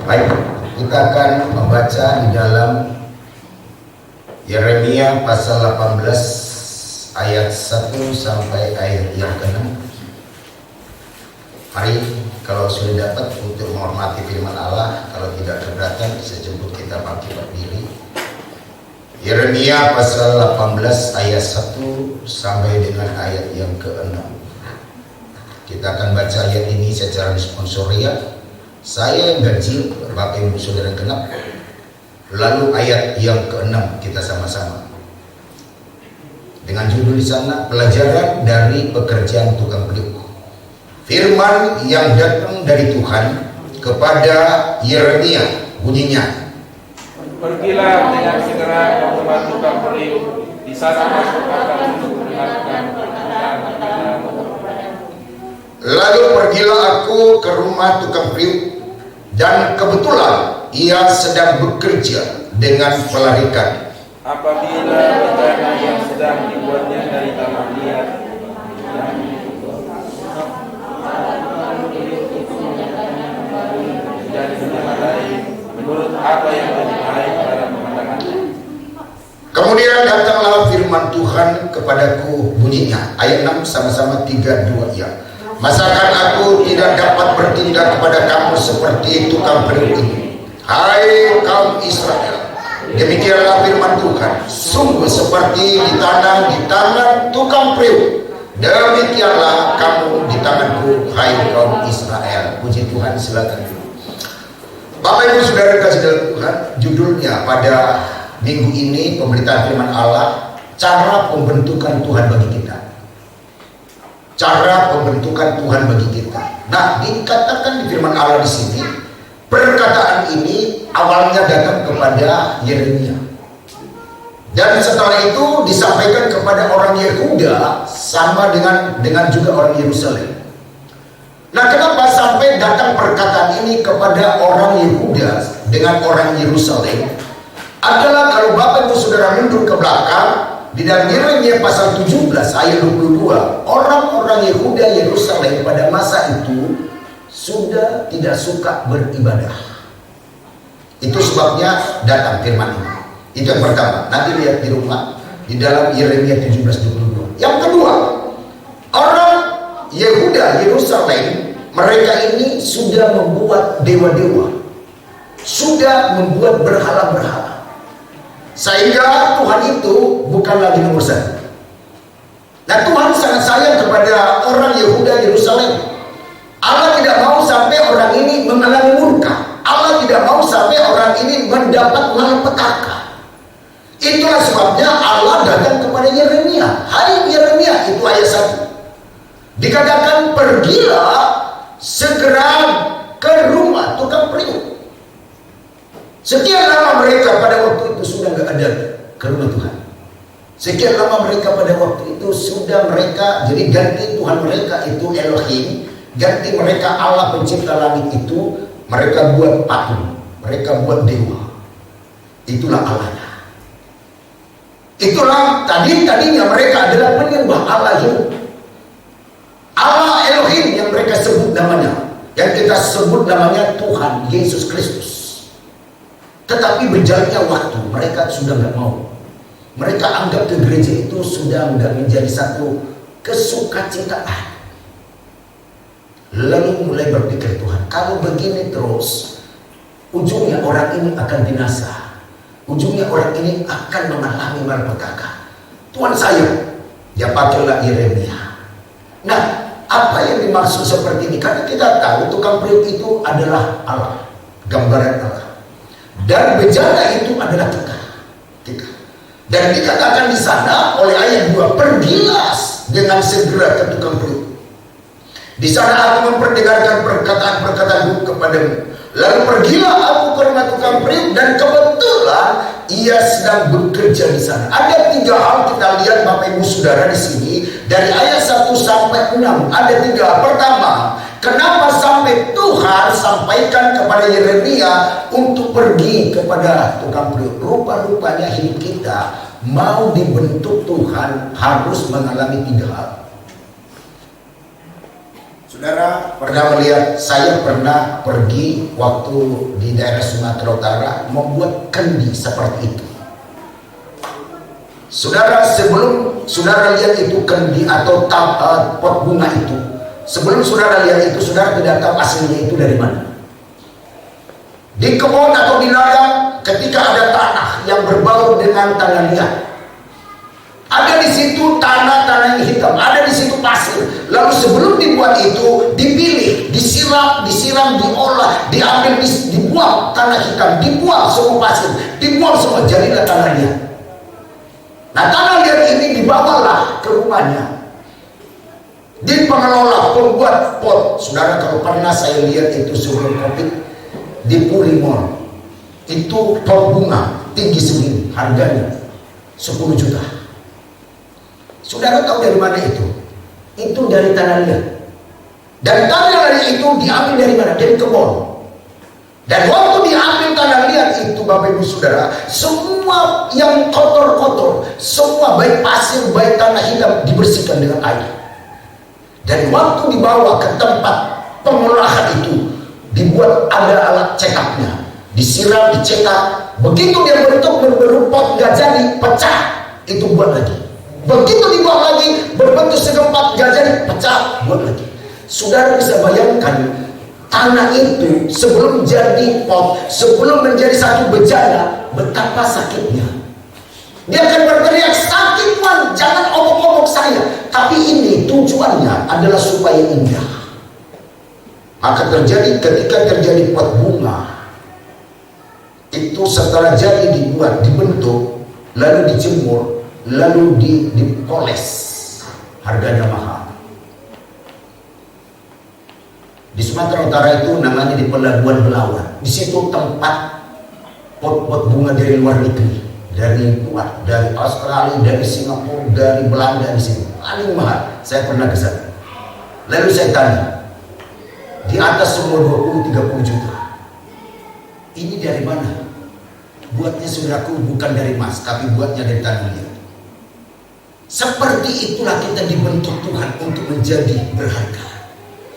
Baik, kita akan membaca di dalam Yeremia pasal 18 ayat 1 sampai ayat yang ke-6. Mari kalau sudah dapat untuk menghormati firman Allah, kalau tidak keberatan bisa jemput kita bangkit berdiri. Yeremia pasal 18 ayat 1 sampai dengan ayat yang ke-6. Kita akan baca ayat ini secara responsorial. Saya yang ganjil, Bapak Ibu Saudara genap. Lalu ayat yang ke-6 kita sama-sama. Dengan judul di sana, pelajaran dari pekerjaan tukang peliuk. Firman yang datang dari Tuhan kepada Yeremia bunyinya, Pergilah dengan segera ke rumah tukang periuk, di sana aku akan mendengarkan perkataan kepadamu. Lalu pergilah aku ke rumah tukang periuk, dan kebetulan ia sedang bekerja dengan pelarikan. Apabila bejana yang sedang dibuatnya dari tanah liat, dan menyamarai menurut apa yang lebih baik pada pemandangannya. Kemudian datanglah firman Tuhan kepadaku, bunyinya ayat 6 sama-sama 3, 2 ya. Masakan aku tidak dapat bertindak kepada kamu seperti tukang periuk ini, hai kaum Israel? Demikianlah firman Tuhan, sungguh seperti ditanam di tangan tukang periuk, demikianlah kamu di tanganku, hai kaum Israel. Puji Tuhan, silakan. Bapak Ibu Saudara kasih dalam Tuhan, judulnya pada minggu ini pemberitaan firman Allah, cara pembentukan Tuhan bagi kita. Cara pembentukan Tuhan bagi kita. Nah, dikatakan di firman Allah di sini, perkataan ini awalnya datang kepada Yeremia, dan setelah itu disampaikan kepada orang Yehuda sama dengan juga orang Yerusalem. Nah, kenapa sampai datang perkataan ini kepada orang Yehuda dengan orang Yerusalem? Adalah kalau Bapak Ibu Saudara mundur ke belakang di dalam Yeremia pasal 17 ayat 22, orang-orang Yehuda Yerusalem pada masa itu sudah tidak suka beribadah. Itu sebabnya datang firman ini. Itu yang pertama. Nanti lihat di rumah di dalam Yeremia 17:22. Yang kedua, orang Yehuda Yerusalem, mereka ini sudah membuat dewa-dewa, sudah membuat berhala-berhala, sehingga Tuhan itu bukan lagi nomor satu. Nah, Tuhan sangat sayang kepada orang Yehuda Yerusalem. Allah tidak mau sampai orang ini mengalami murka. Allah tidak mau sampai orang ini mendapat malapetaka. Itulah sebabnya Allah datang kepada Yeremia. Hai Yeremia, itu ayat 1. Dikatakan pergilah segera ke rumah tukang periuk. Sekian lama mereka pada waktu itu sudah nggak ada ke rumah Tuhan. Sekian lama mereka pada waktu itu sudah mereka, jadi ganti Tuhan mereka itu Elohim, ganti mereka Allah pencipta langit itu, mereka buat patung, mereka buat dewa. Itulah Allahnya. Itulah tadinya mereka adalah penyembah Allah hidup, Allah Elohim yang mereka sebut namanya, yang kita sebut namanya Tuhan Yesus Kristus. Tetapi berjalannya waktu, mereka sudah nggak mau. Mereka anggap ke gereja itu sudah nggak menjadi satu kesukacitaan. Lalu mulai berpikir, Tuhan, kalau begini terus, ujungnya orang ini akan binasa. Ujungnya orang ini akan mengalami malapetaka. Tuhan sayang, dia pakailah Yeremia. Nah, apa yang dimaksud seperti ini? Karena kita tahu tukang periuk itu adalah Allah, gambaran Allah. Dan bejana itu adalah kita. Dan dikatakan di sana oleh ayat 2, pergilah dengan segera ke tukang periuk. Di sana aku memperdengarkan perkataan-perkataanku kepadamu. Lalu pergilah aku ke rumah tukang periuk, dan kebetulan ia sedang bekerja di sana. Ada 3 hal kita lihat Bapak Ibu Saudara di sini dari ayat 1 sampai 6. Ada 3. Pertama, kenapa sampai Tuhan sampaikan kepada Yeremia untuk pergi kepada tukang periuk? Rupa-rupanya hidup kita mau dibentuk Tuhan harus mengalami 3 hal. Saudara pernah melihat, saya pernah pergi waktu di daerah Sumatera Utara membuat kendi seperti itu. Saudara, sebelum saudara lihat itu kendi atau pot bunga itu, sebelum saudara lihat itu, saudara tidak tahu aslinya itu dari mana. Di kebun atau di ladang, ketika ada tanah yang berbau dengan tanah liat, ada di situ tanah-tanah yang hitam, ada di situ pasir. Lalu sebelum dibuat itu dipilih, disiram, diolah, diambil, dibuang tanah hitam, dibuang semua pasir, dibuang semua, jadilah tanah liat. Nah, tanah liat ini dibawalah ke rumahnya di pengelola pembuat pot. Saudara, kalau pernah saya lihat itu sebelum Covid di Puri Mall, Itu pot bunga tinggi segini, harganya 10 juta. Saudara tahu dari mana itu? Itu dari tanah liat. Dan tanah liat itu diambil dari mana? Dari kebun. Dan waktu diambil tanah liat itu, Bapak Ibu Saudara, semua yang kotor-kotor, semua baik pasir, baik tanah hitam dibersihkan dengan air. Dan waktu dibawa ke tempat pengolahan itu, dibuat ada alat cekaknya, disiram, dicetak. Begitu dia berbentuk pot gak jadi, pecah, itu buat lagi. Begitu dibuat lagi, berbentuk segempat gak jadi, pecah, buat lagi. Saudara bisa bayangkan, tanah itu sebelum jadi pot, sebelum menjadi satu bejana, betapa sakitnya. Dia akan berteriak, sakit Tuhan, jangan omong-omong saya. Tapi ini tujuannya adalah supaya indah. Maka ketika terjadi pot bunga, itu setelah jadi dibuat, dibentuk, lalu dijemur, lalu dipoles, harganya mahal. Di Sumatera Utara itu namanya di Pelabuhan Belawan. Di situ tempat pot-pot bunga dari luar negeri, dari luar, dari Australia, dari Singapura, dari Belanda, di sini paling mahal. Saya pernah ke sana. Lalu saya tanya, di atas semua 20-30 juta. Ini dari mana? Buatnya saudaraku bukan dari emas, tapi buatnya dari tanah liat. Seperti itulah kita dibentuk Tuhan untuk menjadi berharga.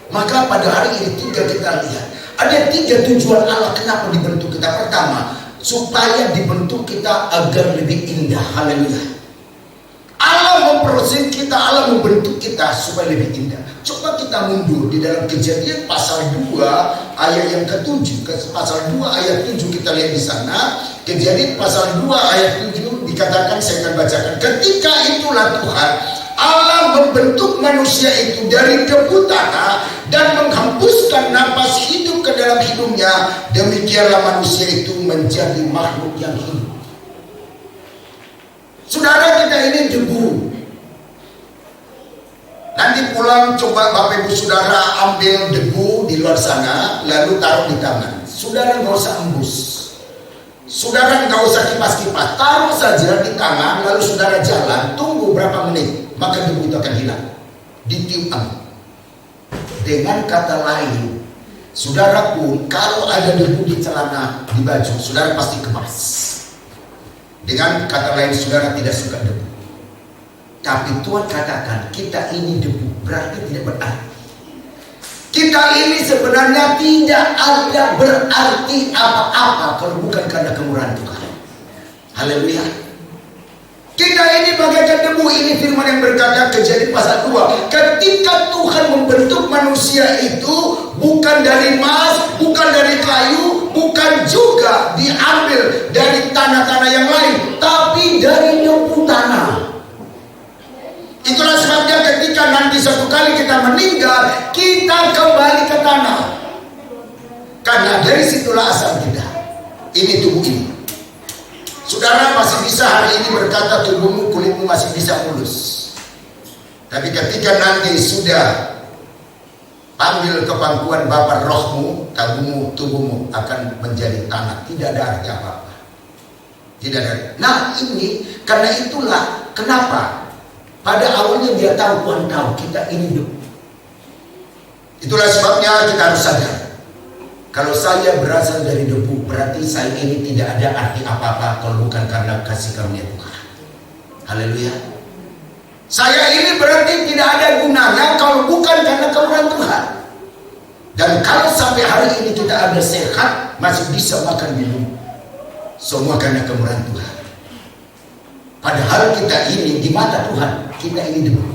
Maka pada hari ini kita lihat ada 3 tujuan Allah kenapa dibentuk kita. Pertama, supaya dibentuk kita agar lebih indah. Haleluya. Allah memproses kita, Allah membentuk kita supaya lebih indah. Coba kita mundur di dalam Kejadian pasal 2 ayat yang ke-7. Pasal 2 ayat 7 kita lihat di sana. Kejadian pasal 2 ayat 7 dikatakan, saya akan bacakan. Ketika itulah Tuhan Allah membentuk manusia itu dari debu tanah dan menghembuskan napas hidup ke dalam hidungnya. Demikianlah manusia itu menjadi makhluk yang hidup. Saudara, kita ini debu. Nanti pulang coba Bapak Ibu Saudara ambil debu di luar sana, lalu taruh di tangan. Saudara nggak usah embus, saudara nggak usah kipas-kipas, taruh saja di tangan, lalu saudara jalan, tunggu berapa menit, maka debu itu akan hilang, ditiup angin. Dengan kata lain, saudara pun kalau ada debu di celana, di baju, saudara pasti kemas. Dengan kata lain, saudara tidak suka debu. Tapi Tuhan katakan kita ini debu, berarti tidak berarti. Kita ini sebenarnya tidak ada berarti apa-apa kalau bukan karena kemurahan Tuhan. Haleluya. Kita ini bagaikan debu. Ini firman yang berkata Kejadian pasal 2. Ketika Tuhan membentuk manusia itu bukan dari emas, bukan dari kayu, bukan juga diambil dari tanah-tanah yang lain, tapi dari debu tanah. Itulah sebabnya ketika nanti suatu kali kita meninggal, kita kembali ke tanah. Karena dari situlah asal kita. Ini tubuh ini. Saudara masih bisa hari ini berkata tubuhmu, kulitmu masih bisa mulus. Tapi ketika nanti sudah panggil ke pangkuan Bapa, rohmu, tubuhmu akan menjadi tanah. Tidak ada arti apa-apa. Tidak ada. Nah ini, karena itulah kenapa pada awalnya dia tahu, Tuhan tahu kita ini debu. Itulah sebabnya kita harus sadar. Kalau saya berasal dari debu, berarti saya ini tidak ada arti apa-apa kalau bukan karena kasih karunia Tuhan. Haleluya. Saya ini berarti tidak ada gunanya kalau bukan karena kemurahan Tuhan. Dan kalau sampai hari ini kita ada sehat, masih bisa makan minum, semua karena kemurahan Tuhan. Padahal kita ini di mata Tuhan, kita ini debu.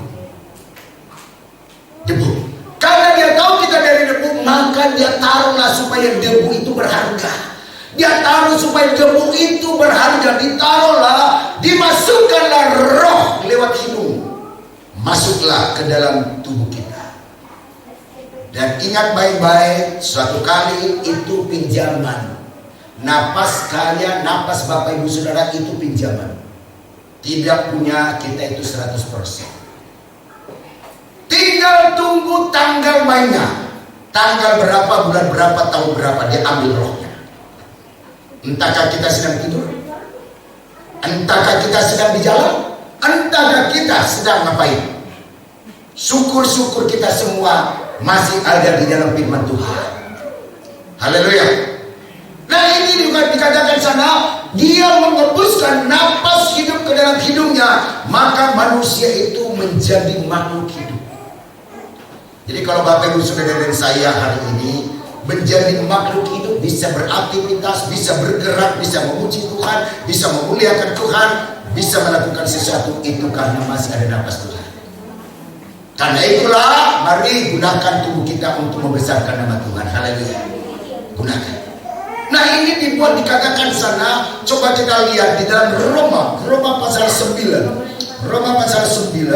Debu. Karena dia tahu kita dari debu, maka dia taruhlah supaya debu itu berharga. Dia taruh supaya debu itu berharga. Ditaruhlah, dimasukkanlah roh lewat hidung. Masuklah ke dalam tubuh kita. Dan ingat baik-baik, suatu kali itu pinjaman. Napas kalian, napas Bapak Ibu Saudara itu pinjaman. Tidak punya kita itu 100%. Tinggal tunggu tanggal mainnya. Tanggal berapa, bulan berapa, tahun berapa dia ambil rohnya. Entahkah kita sedang tidur? Entahkah kita sedang di jalan? Entahkah kita sedang ngapain? Syukur-syukur kita semua masih ada di dalam firman Tuhan. Haleluya. Nah, ini juga dikatakan sana, dia mengembuskan napas hidup ke dalam hidungnya, maka manusia itu menjadi makhluk hidup. Jadi kalau Bapak Ibu Saudara dan saya hari ini menjadi makhluk hidup, bisa beraktivitas, bisa bergerak, bisa memuji Tuhan, bisa memuliakan Tuhan, bisa melakukan sesuatu, itu karena masih ada napas Tuhan. Karena itulah mari gunakan tubuh kita untuk membesarkan nama Tuhan. Haleluya. Gunakan. Nah, ini dibuat dikatakan sana, coba kita lihat di dalam Roma pasal 9. Roma pasal 9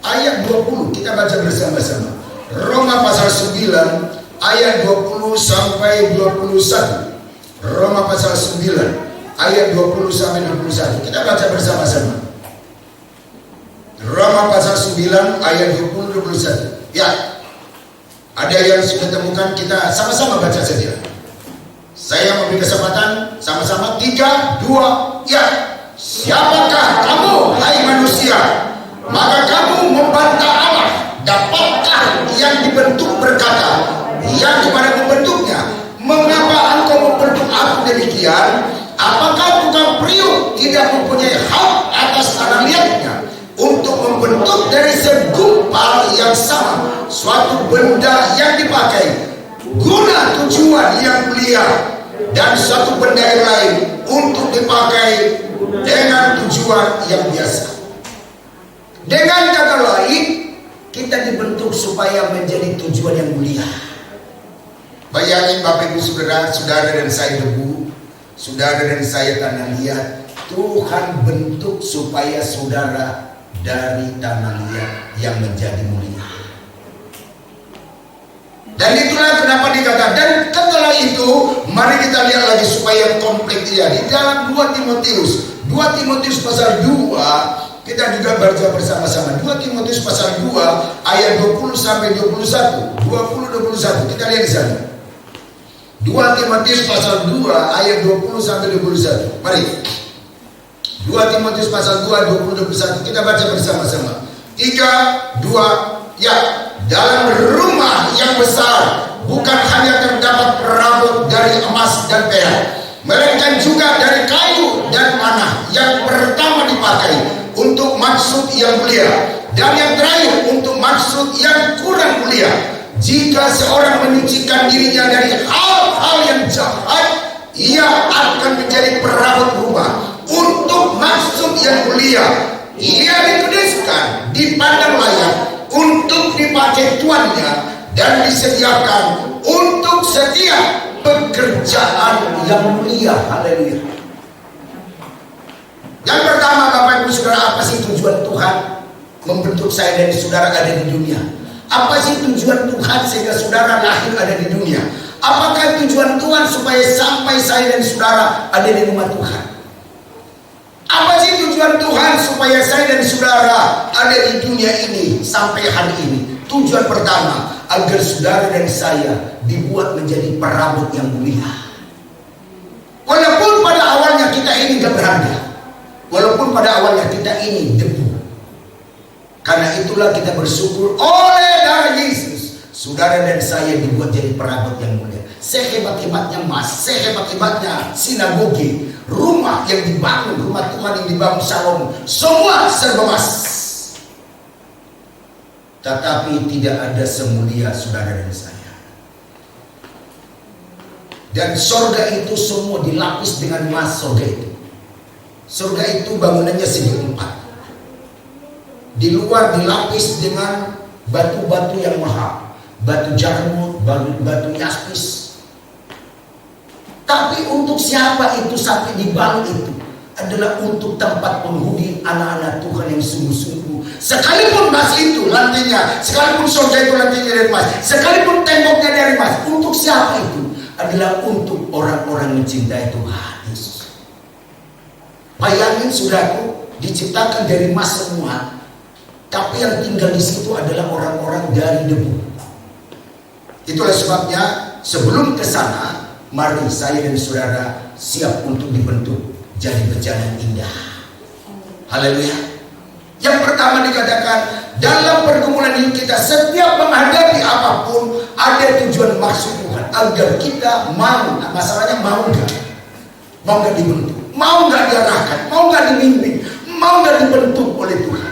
ayat 20, kita baca bersama-sama. Roma pasal 9 ayat 20 sampai 21. Roma pasal 9 ayat 20 sampai 21. Kita baca bersama-sama. Roma pasal 9 ayat 20 21. Ya. Ada yang sudah temukan, kita sama-sama baca saja. Saya memberi kesempatan sama-sama 3, 2, ya. Siapakah kamu, hai manusia? Maka kamu membantah Allah. Dapatkah yang dibentuk berkata, yang kepada membentuknya, mengapa engkau membentuk aku demikian? Apakah tukang periuk tidak mempunyai hak atas tanah liatnya untuk membentuk dari segumpal yang sama suatu benda yang dipakai guna tujuan yang mulia, dan suatu benda yang lain untuk dipakai dengan tujuan yang biasa? Dengan kata lain, kita dibentuk supaya menjadi tujuan yang mulia. Bayangin Bapak Ibu Saudara, saudara dan saya debu, saudara dan saya tanah liat. Tuhan bentuk supaya saudara dari tanah liat yang menjadi mulia. Dan itulah kenapa dikatakan. Dan setelah itu, mari kita lihat lagi supaya komplit dia. Di dalam 2 Timotius pasal 2, kita juga baca bersama-sama. 2 Timotius pasal 2 ayat 20 sampai 21. 20-21. Kita lihat di sana. 2 Timotius pasal 2 ayat 20 sampai 21. Mari. 2 Timotius pasal 2 20-21. Kita baca bersama-sama. 3, 2, ya. Dalam rumah yang besar bukan hanya terdapat perabot dari emas dan perak, melainkan juga dari kayu dan tanah, yang pertama dipakai untuk maksud yang mulia, dan yang terakhir untuk maksud yang kurang mulia. Jika seorang menyucikan dirinya dari hal-hal yang jahat, ia akan menjadi perabot rumah untuk maksud yang mulia. Ia dikuduskan, dipandang layak untuk dipakai tuannya, dan disediakan untuk setiap pekerjaan yang mulia. Haleluya. Yang pertama, Bapak Ibu Saudara, apa sih tujuan Tuhan membentuk saya dan saudara ada di dunia? Apa sih tujuan Tuhan sehingga saudara lahir ada di dunia? Apakah tujuan Tuhan supaya sampai saya dan saudara ada di rumah Tuhan? Apa sih tujuan Tuhan supaya saya dan saudara ada di dunia ini sampai hari ini? Tujuan pertama, agar saudara dan saya dibuat menjadi perabot yang mulia. Walaupun pada awalnya kita ini gak berharga, walaupun pada awalnya kita ini debu, karena itulah kita bersyukur oleh darah Yesus, saudara dan saya dibuat jadi perabot yang mulia. Sehebat-hebatnya emas, sehebat-hebatnya sinagoge, rumah yang dibangun, rumah Tuhan yang dibangun Salomo, semua serba emas. Tetapi tidak ada semulia saudara dan saya. Dan sorga itu semua dilapis dengan emas. Sorga itu, sorga itu bangunannya segi empat. Di luar dilapis dengan batu-batu yang mahal, batu jarmut, batu yaspis. Tapi untuk siapa itu sampai dibangun itu? Adalah untuk tempat penghuni anak-anak Tuhan yang sungguh-sungguh. Sekalipun emas itu lantainya, sekalipun sorga itu lantainya dari emas, sekalipun temboknya dari emas, untuk siapa itu? Adalah untuk orang-orang mencintai Tuhan Yesus. Bayangin saudaraku, diciptakan dari emas semua, tapi yang tinggal di situ adalah orang-orang dari debu. Itulah sebabnya sebelum ke sana, mari saya dan saudara siap untuk dibentuk jadi bejana yang indah. Haleluya. Yang pertama dikatakan, dalam pergumulan hidup kita, setiap menghadapi apapun ada tujuan maksud Tuhan agar kita mau. Masalahnya mau nggak? Mau nggak dibentuk? Mau nggak diarahkan? Mau nggak dibimbing? Mau nggak dibentuk oleh Tuhan?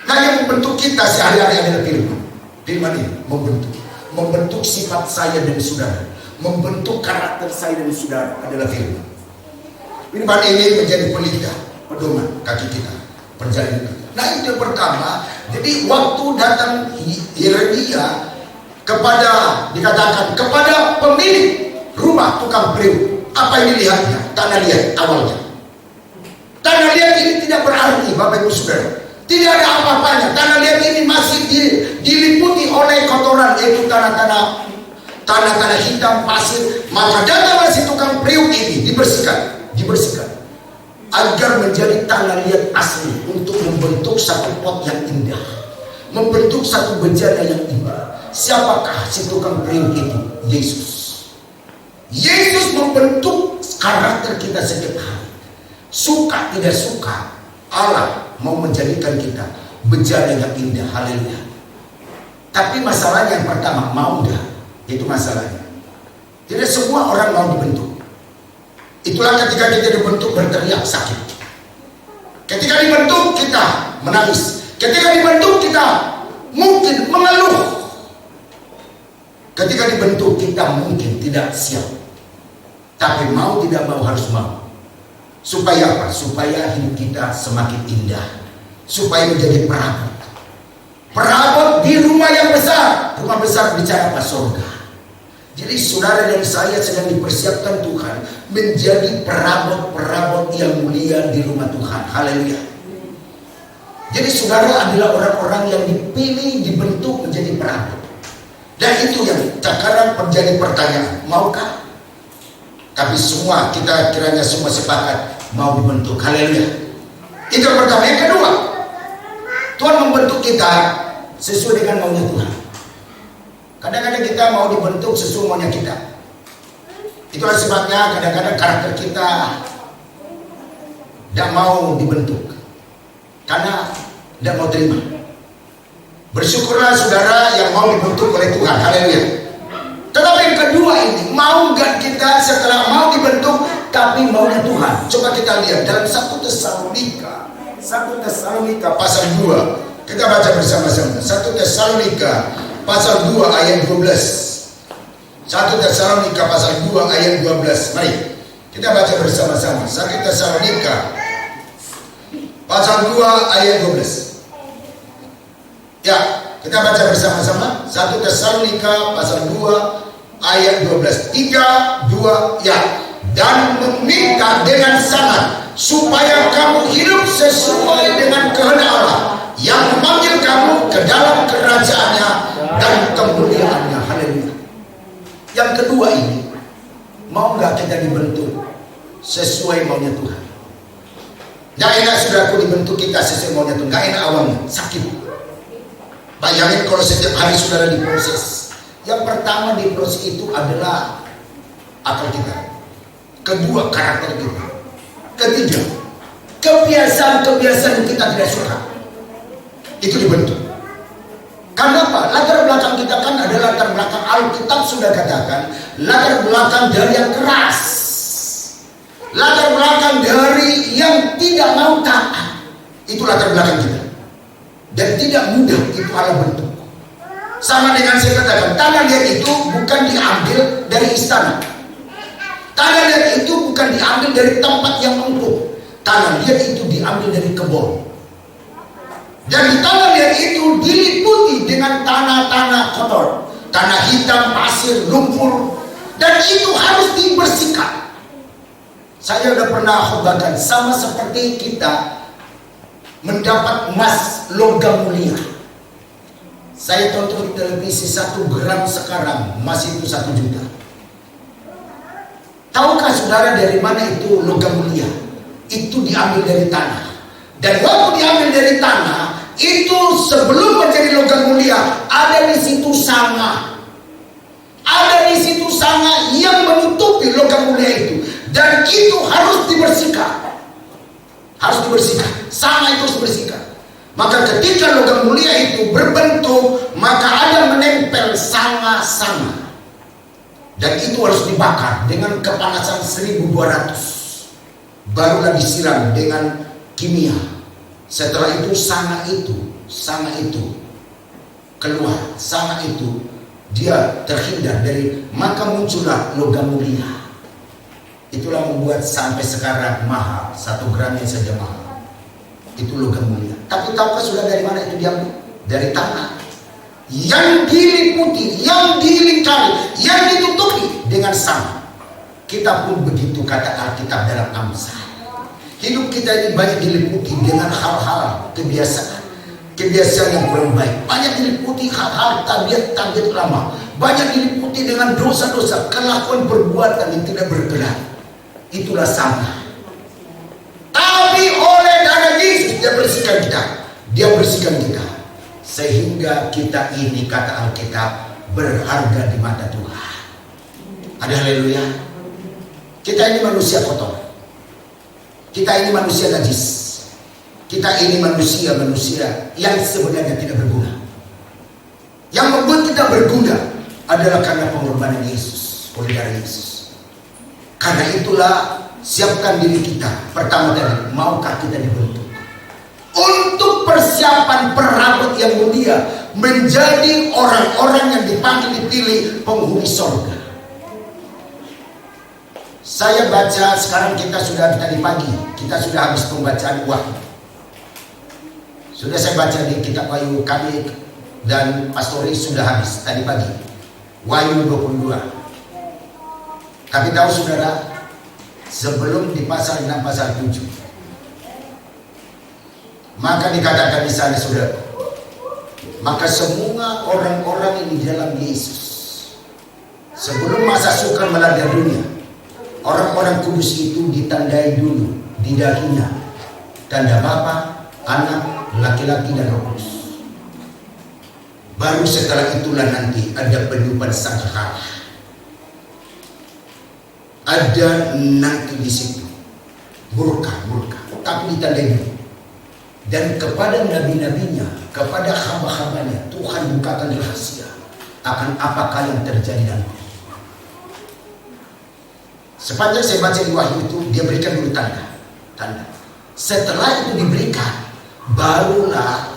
Nah, yang membentuk kita sehari-hari adalah firman. Firman ini membentuk sifat saya dan saudara, membentuk karakter saya dan saudara adalah firman. Firman ini menjadi pelita, pedoman kaki kita, perjalanan kita. Nah, itu yang pertama. Jadi waktu datang Yeremia dikatakan kepada pemilik rumah tukang periuk, apa yang dilihatnya? Tanah liat awalnya. Tanah liat ini tidak berarti, Bapak Ibu Saudara. Tidak ada apa-apanya. Tanah liat ini masih diliputi oleh kotoran, yaitu tanah-tanah hitam, pasir. Maka datanglah si tukang periuk ini dibersihkan agar menjadi tanah liat asli untuk membentuk satu pot yang indah, membentuk satu bejana yang indah. Siapakah si tukang periuk itu? Yesus membentuk karakter kita setiap hari. Suka tidak suka, Allah mau menjadikan kita bejana yang indah. Haleluya. Tapi masalahnya yang pertama, mau enggak? Itu masalahnya. Tidak semua orang mau dibentuk. Itulah ketika kita dibentuk berteriak sakit. Ketika dibentuk kita menangis. Ketika dibentuk kita mungkin mengeluh. Ketika dibentuk kita mungkin tidak siap. Tapi mau tidak mau harus mau. Supaya apa? Supaya hidup kita semakin indah. Supaya menjadi perabot. Perabot di rumah yang besar. Rumah besar bicara apa? Surga. Jadi saudara dan saya sedang dipersiapkan Tuhan menjadi perabot-perabot yang mulia di rumah Tuhan. Haleluya. Jadi saudara adalah orang-orang yang dipilih, dibentuk menjadi perabot. Dan itu yang sekarang menjadi pertanyaan. Maukah? Tapi semua kita kiranya semua sepakat mau dibentuk. Haleluya. Itu yang pertama. Yang kedua, Tuhan membentuk kita sesuai dengan maunya Tuhan. Kadang-kadang kita mau dibentuk sesuai maunya kita. Itulah sebabnya kadang-kadang karakter kita tidak mau dibentuk karena tidak mau terima. Bersyukurlah saudara yang mau dibentuk oleh Tuhan. Haleluya. Tetapi yang kedua ini, mau nggak kita setelah mau dibentuk tapi maunya Tuhan? Coba kita lihat dalam 1 Tesalonika pasal 2. Kita baca bersama-sama. 1 Tesalonika pasal 2 ayat 12. 1 Tesalonika pasal 2 ayat 12. Mari kita baca bersama-sama. 1 Tesalonika pasal 2 ayat 12. Ya, kita baca bersama-sama. 1 Tesalonika pasal 2 ayat 12. 3, 2, ya. Dan meminta dengan sangat supaya kamu hidup sesuai dengan kehendak Allah yang memanggil kamu ke dalam kerajaannya dan kemuliaannya. Haleluya. Yang kedua ini, mau nggak kita dibentuk sesuai maunya Tuhan? Nggak enak saudaraku dibentuk kita sesuai maunya Tuhan. Nggak enak awalnya, sakit. Bayangin kalau setiap hari saudara diproses. Yang pertama diproses itu adalah akal kita. Kedua, karakter kita. Ketiga, kebiasaan-kebiasaan yang kita tidak suka. Itu dibentuk. Karena apa? Latar belakang kita kan adalah latar belakang Alkitab sudah katakan, latar belakang dari yang keras, latar belakang dari yang tidak mau taat. Itu latar belakang kita. Dan tidak mudah itu Allah bentuk. Sama dengan saya katakan, tanah liat itu bukan diambil dari istana. Tanah liat itu bukan diambil dari tempat yang empuk. Tanah liat itu diambil dari kebun. Dan di tanah liat itu diliputi dengan tanah-tanah kotor, tanah hitam, pasir, lumpur, dan itu harus dibersihkan. Saya sudah pernah khotbahkan, sama seperti kita mendapat emas logam mulia. Saya tonton di televisi 1 gram sekarang emas itu 1 juta. Tahukah saudara dari mana itu logam mulia? Itu diambil dari tanah. Dan waktu diambil dari tanah, itu sebelum menjadi logam mulia, ada di situ sanga. Ada di situ sanga yang menutupi logam mulia itu. dan itu harus dibersihkan. Harus dibersihkan. Sanga itu harus dibersihkan. Maka ketika logam mulia itu berbentuk, maka ada menempel sanga-sanga. Dan itu harus dibakar dengan kepanasan 1200. Barulah disiram dengan kimia. Setelah itu sanga itu keluar. Sanga itu dia terhindar dari, maka muncullah logam mulia. Itulah membuat sampai sekarang mahal, 1 gramnya saja mahal. Itu logam mulia. Tapi tahukah sudah dari mana itu diambil? Dari tanah yang diliputi, yang dilingkari, yang ditutupi dengan sanga. Kita pun begitu, kata Alkitab dalam Amsal. Hidup kita ini banyak diliputi dengan hal-hal kebiasaan yang kurang baik. Banyak diliputi hal-hal tabiat lama. Banyak diliputi dengan dosa-dosa, kelakuan perbuatan yang tidak berkenan. Itulah sanga. Tapi oleh darah Yesus dia bersihkan kita. Dia bersihkan kita. Sehingga kita ini, kata Alkitab, berharga di mata Tuhan. Ada haleluya. Kita ini manusia kotor. Kita ini manusia najis. Kita ini manusia yang sebenarnya tidak berguna. Yang membuat kita berguna adalah karena pengorbanan Yesus, oleh darah Yesus. Karena itulah siapkan diri kita. Pertama kali, maukah kita dibentuk untuk persiapan perabot yang mulia, menjadi orang-orang yang dipanggil, dipilih, penghuni sorga. Saya baca sekarang, kita sudah tadi pagi, kita sudah habis pembacaan Wahyu. Sudah saya baca di kitab Wahyu, kami dan Pastori sudah habis tadi pagi Wahyu 22. Tapi tahu saudara, sebelum di pasal 6 pasal 7, maka dikatakan di sana, saudara, maka semua orang-orang ini di dalam Yesus, sebelum masa sukar melanda dunia, orang-orang kudus itu ditandai dulu di dahinya tanda Bapa, Anak, laki-laki dan Roh Kudus. Baru setelah itulah nanti ada peniupan sangkakala. Ada nanti di situ murka, tapi ditandai dulu. Dan kepada nabi-nabinya, kepada hamba-hambanya, Tuhan bukakan rahasia akan apakah yang terjadi nanti. Sepanjang saya baca di Wahyu itu, dia berikan dulu tanda. Setelah itu diberikan, barulah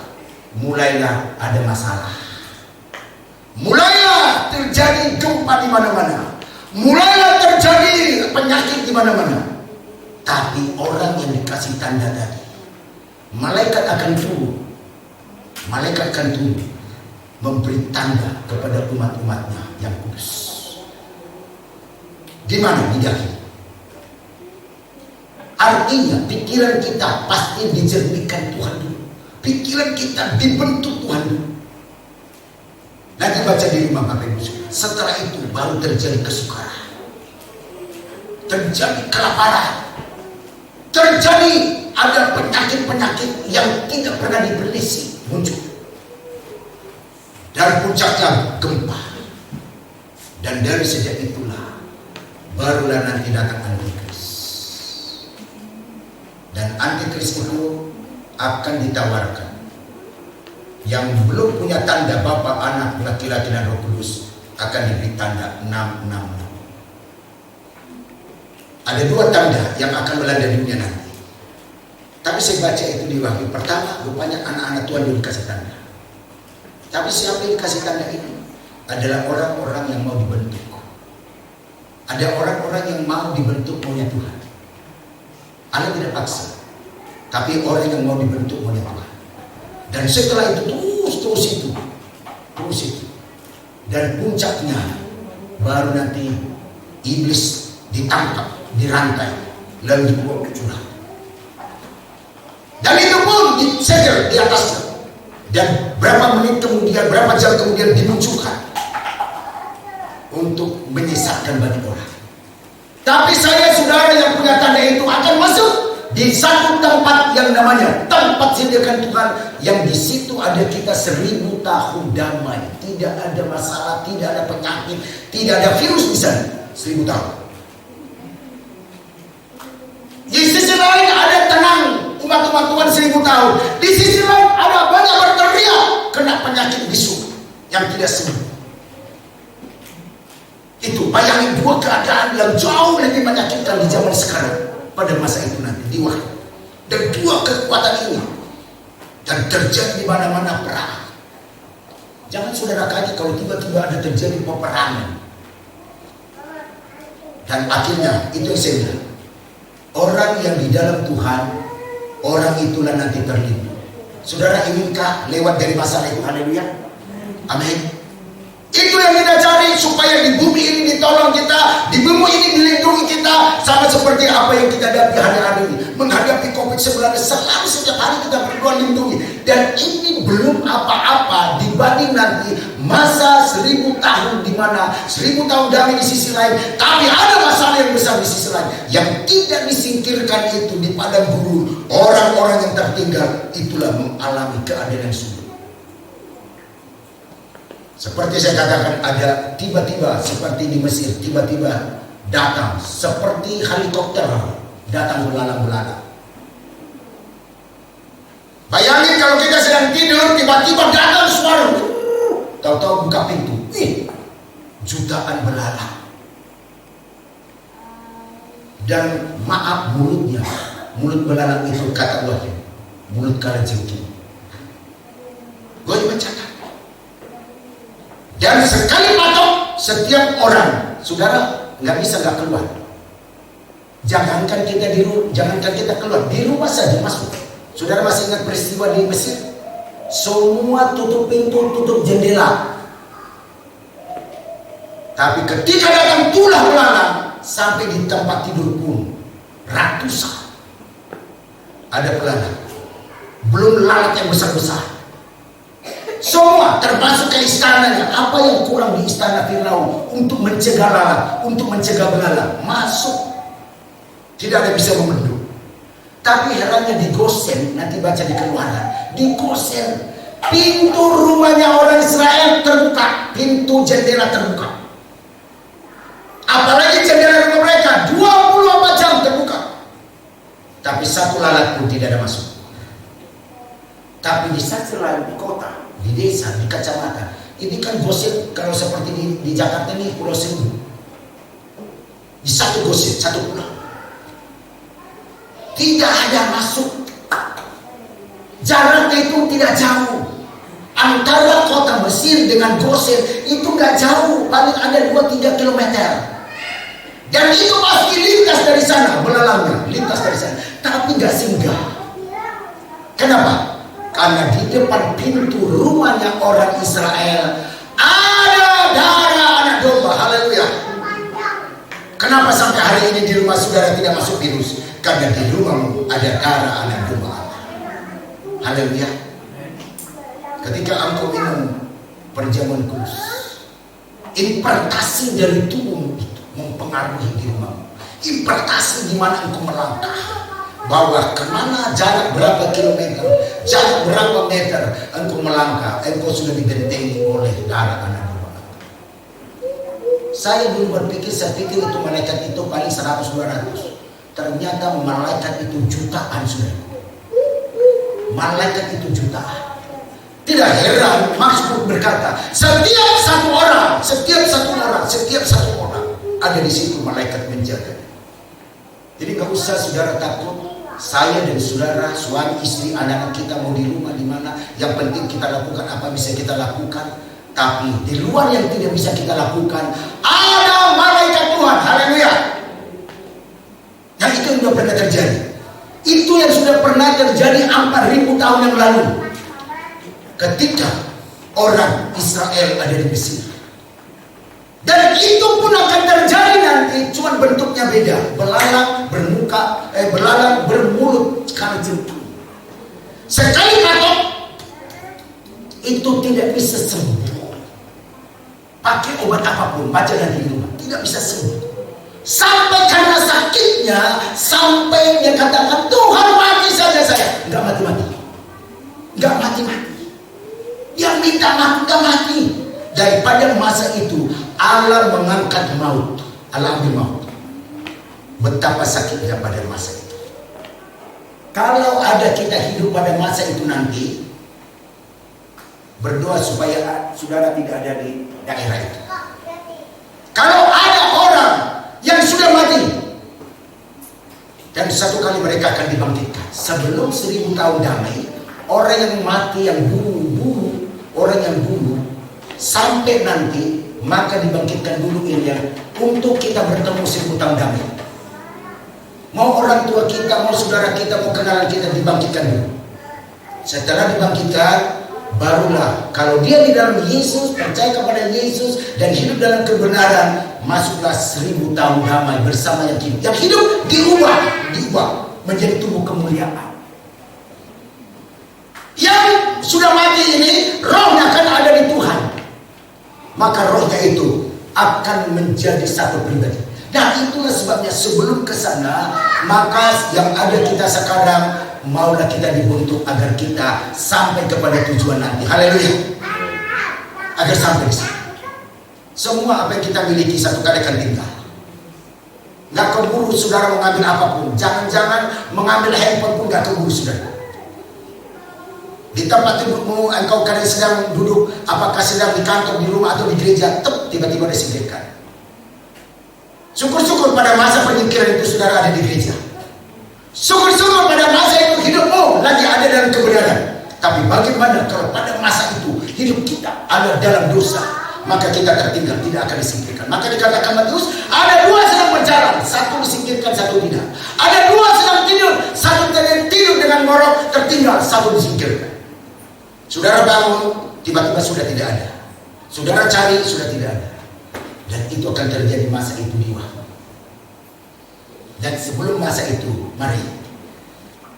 mulailah ada masalah. Mulailah terjadi gempa di mana-mana. Mulailah terjadi penyakit di mana-mana. Tapi orang yang dikasih tanda tadi, malaikat akan turun. Malaikat akan turun memberi tanda kepada umat-umatnya yang kudus. Di mana? Di dahi. Artinya pikiran kita pasti dijernihkan Tuhan dulu. Pikiran kita dibentuk Tuhan dulu. Nanti baca di rumah Bapak Ibu. Setelah itu baru terjadi kesukaran, terjadi kelaparan, terjadi ada penyakit-penyakit yang tidak pernah diprediksi muncul. Dan puncaknya gempa. Dan dari sejak itulah barulah nanti datang Antikris. Dan Antikris itu akan ditawarkan. Yang belum punya tanda Bapa, Anak, laki-laki dan Roh Kudus akan diberi tanda 666. Ada 2 tanda yang akan melanda dunia nanti. Tapi saya baca itu di Wahyu. Pertama, rupanya anak-anak Tuhan yang dikasih tanda. Tapi siapa yang dikasih tanda ini? Adalah orang-orang yang mau dibentuk. Ada orang-orang yang mau dibentuk maunya Tuhan. Allah tidak paksa, tapi orang yang mau dibentuk maunya Tuhan. Dan setelah itu terus itu. Dan puncaknya baru nanti iblis ditangkap, dirantai, lalu dibuang ke jurang. Dan itu pun disegel di atasnya. Dan berapa menit kemudian, berapa jam kemudian dimunculkan untuk menyesatkan banyak orang. Tapi saya, saudara yang punya tanda itu, akan masuk di satu tempat yang namanya tempat sediakan Tuhan, yang di situ ada kita 1000 tahun damai, tidak ada masalah, tidak ada penyakit, tidak ada virus di sana. 1000 tahun. Di sisi lain ada tenang umat-umat Tuhan 1000 tahun. Di sisi lain ada banyak berteriak kena penyakit bisu yang tidak sembuh. Itu bayangin dua keadaan yang jauh lebih menyakitkan di zaman sekarang pada masa itu nanti di waktu. Dan dua kekuatan ini dan terjadi di mana-mana perang. Jangan saudara kaget kalau tiba-tiba ada terjadi peperangan. Dan akhirnya itu yang saya bilang, orang yang di dalam Tuhan, orang itulah nanti terlindung. Saudara inginkah lewat dari masalah itu? Haleluya, amin. Itu yang kita cari, supaya di bumi ini ditolong kita, di bumi ini dilindungi kita, sama seperti apa yang kita hadapi hari-hari ini. Menghadapi COVID-19 selalu setiap hari kita berdoa lindungi. Dan ini belum apa-apa dibanding nanti masa 1000 tahun, di mana 1000 tahun damai di sisi lain, tapi ada masalah yang besar di sisi lain yang tidak disingkirkan. Itu di padang gurun, orang-orang yang tertinggal itulah mengalami keadaan yang sulit. Seperti saya katakan, ada tiba-tiba seperti di Mesir, tiba-tiba datang seperti helikopter datang belalang-belalang. Bayangin kalau kita sedang tidur, tiba-tiba datang suara, tahu-tahu buka pintu, jutaan belalang. Dan maaf mulutnya, mulut belalang itu kata Tuhan, mulut kalajengking. Gue mencatat. Dan sekali patok setiap orang, saudara nggak bisa nggak keluar. Jangankan kita keluar, di rumah saja masuk. Saudara masih ingat peristiwa di Mesir? Semua tutup pintu, tutup jendela. Tapi ketika datang tulah belalang, sampai di tempat tidur pun ratusan ada belalang. Belum lalat yang besar-besar. Semua termasuk ke istananya. Apa yang kurang di istana Firaun untuk mencegah lalat, untuk mencegah belalang masuk? Tidak ada bisa membendung. Tapi herannya di Gosen, nanti baca di Keluaran, di Gosen pintu rumahnya orang Israel terbuka, pintu jendela terbuka. Apalagi jendela rumah mereka 24 jam terbuka. Tapi satu lalat pun tidak ada masuk. Tapi di sisi lain di kota, di desa, di kecamatan, ini kan Gosen, kalau seperti di Jakarta ini Pulau Seribu, di satu Gosen, satu pulau, tidak ada masuk. Jaraknya itu tidak jauh. Antara kota Mesir dengan Gosen itu nggak jauh, paling ada 2-3 kilometer. Dan itu pasti lintas dari sana, belalangnya lintas dari sana, tapi nggak singgah. Kenapa? Karena di depan pintu rumahnya orang Israel ada darah anak domba. Haleluya. Kenapa sampai hari ini di rumah saudara tidak masuk virus? Karena di rumahmu ada darah anak domba. Haleluya. Ketika engkau minum perjamuan kudus, impartasi dari tubuhmu itu mempengaruhi di rumahmu. Impartasi di mana engkau melangkah, bahwa kemana, jarak berapa kilometer, jarak berapa meter engkau melangkah, engkau sudah dibentengi oleh darah anak domba. Saya dulu berpikir, saya pikir itu malaikat itu paling 100-200. Ternyata malaikat itu jutaan, saudara. Malaikat itu jutaan. Tidak heran Mazmur berkata, setiap satu orang ada di situ malaikat menjaga. Jadi nggak usah saudara takut. Saya dan saudara, suami, istri, anak-anak kita mau di rumah di mana, yang penting kita lakukan apa bisa kita lakukan. Tapi di luar yang tidak bisa kita lakukan, ada malaikat Tuhan. Haleluya. Yang itu yang sudah pernah terjadi. Itu yang sudah pernah terjadi 4.000 tahun yang lalu, ketika orang Israel ada di Mesir. Dan itu pun akan terjadi nanti, cuma bentuknya beda. Belalang bermulut kalajengking. Sekali patok itu tidak bisa sembuh. Pakai obat apapun, baca nanti di rumah, tidak bisa sembuh. Sampai karena sakitnya, sampai dia katakan, Tuhan mati saja saya. Enggak mati-mati. Dia minta mati, enggak mati. Daripada masa itu Allah mengangkat maut, Allah ambil maut. Betapa sakitnya pada masa itu. Kalau ada kita hidup pada masa itu nanti, berdoa supaya saudara tidak ada di daerah itu. Kalau ada orang yang sudah mati, dan satu kali mereka akan dibangkitkan. Sebelum 1000 tahun damai, orang yang mati, yang bunuh, orang yang bunuh, sampai nanti, maka dibangkitkan dulu Ilya untuk kita bertemu 1000 tahun damai. Mau orang tua kita, mau saudara kita, mau kenalan kita, dibangkitkan dulu. Setelah dibangkitkan, barulah kalau dia di dalam Yesus, percaya kepada Yesus dan hidup dalam kebenaran, masuklah 1000 tahun damai bersama yang hidup. Yang hidup diubah menjadi tubuh kemuliaan. Yang sudah mati ini, rohnya akan ada di Tuhan. Maka rohnya itu akan menjadi satu pribadi. Nah, itulah sebabnya sebelum ke sana, maka yang ada kita sekarang, maulah kita dibentuk agar kita sampai kepada tujuan nanti. Haleluya. Agar sampai di sana. Semua apa yang kita miliki satu kali akan tinggal. Gak keburu saudara mengambil apapun. Jangan-jangan mengambil handphone pun gak keburu saudara. Di tempat tidurmu engkau kadang sedang duduk, apakah sedang di kantor, di rumah atau di gereja, tiba-tiba disingkirkan. Syukur-syukur pada masa penyingkiran itu saudara ada di gereja. Syukur-syukur pada masa itu hidupmu lagi ada dalam kebenaran. Tapi bagaimana kalau pada masa itu hidup kita ada dalam dosa, maka kita tertinggal, tidak akan disingkirkan. Maka dikatakan Matius, ada dua sedang berjalan, satu disingkirkan, satu tidak. Ada dua sedang tidur, satu tidur dengan ngorok, tertinggal, satu disingkirkan. Saudara bangun, tiba-tiba sudah tidak ada. Saudara cari, sudah tidak ada. Dan itu akan terjadi masa itu di waktu. Dan sebelum masa itu, mari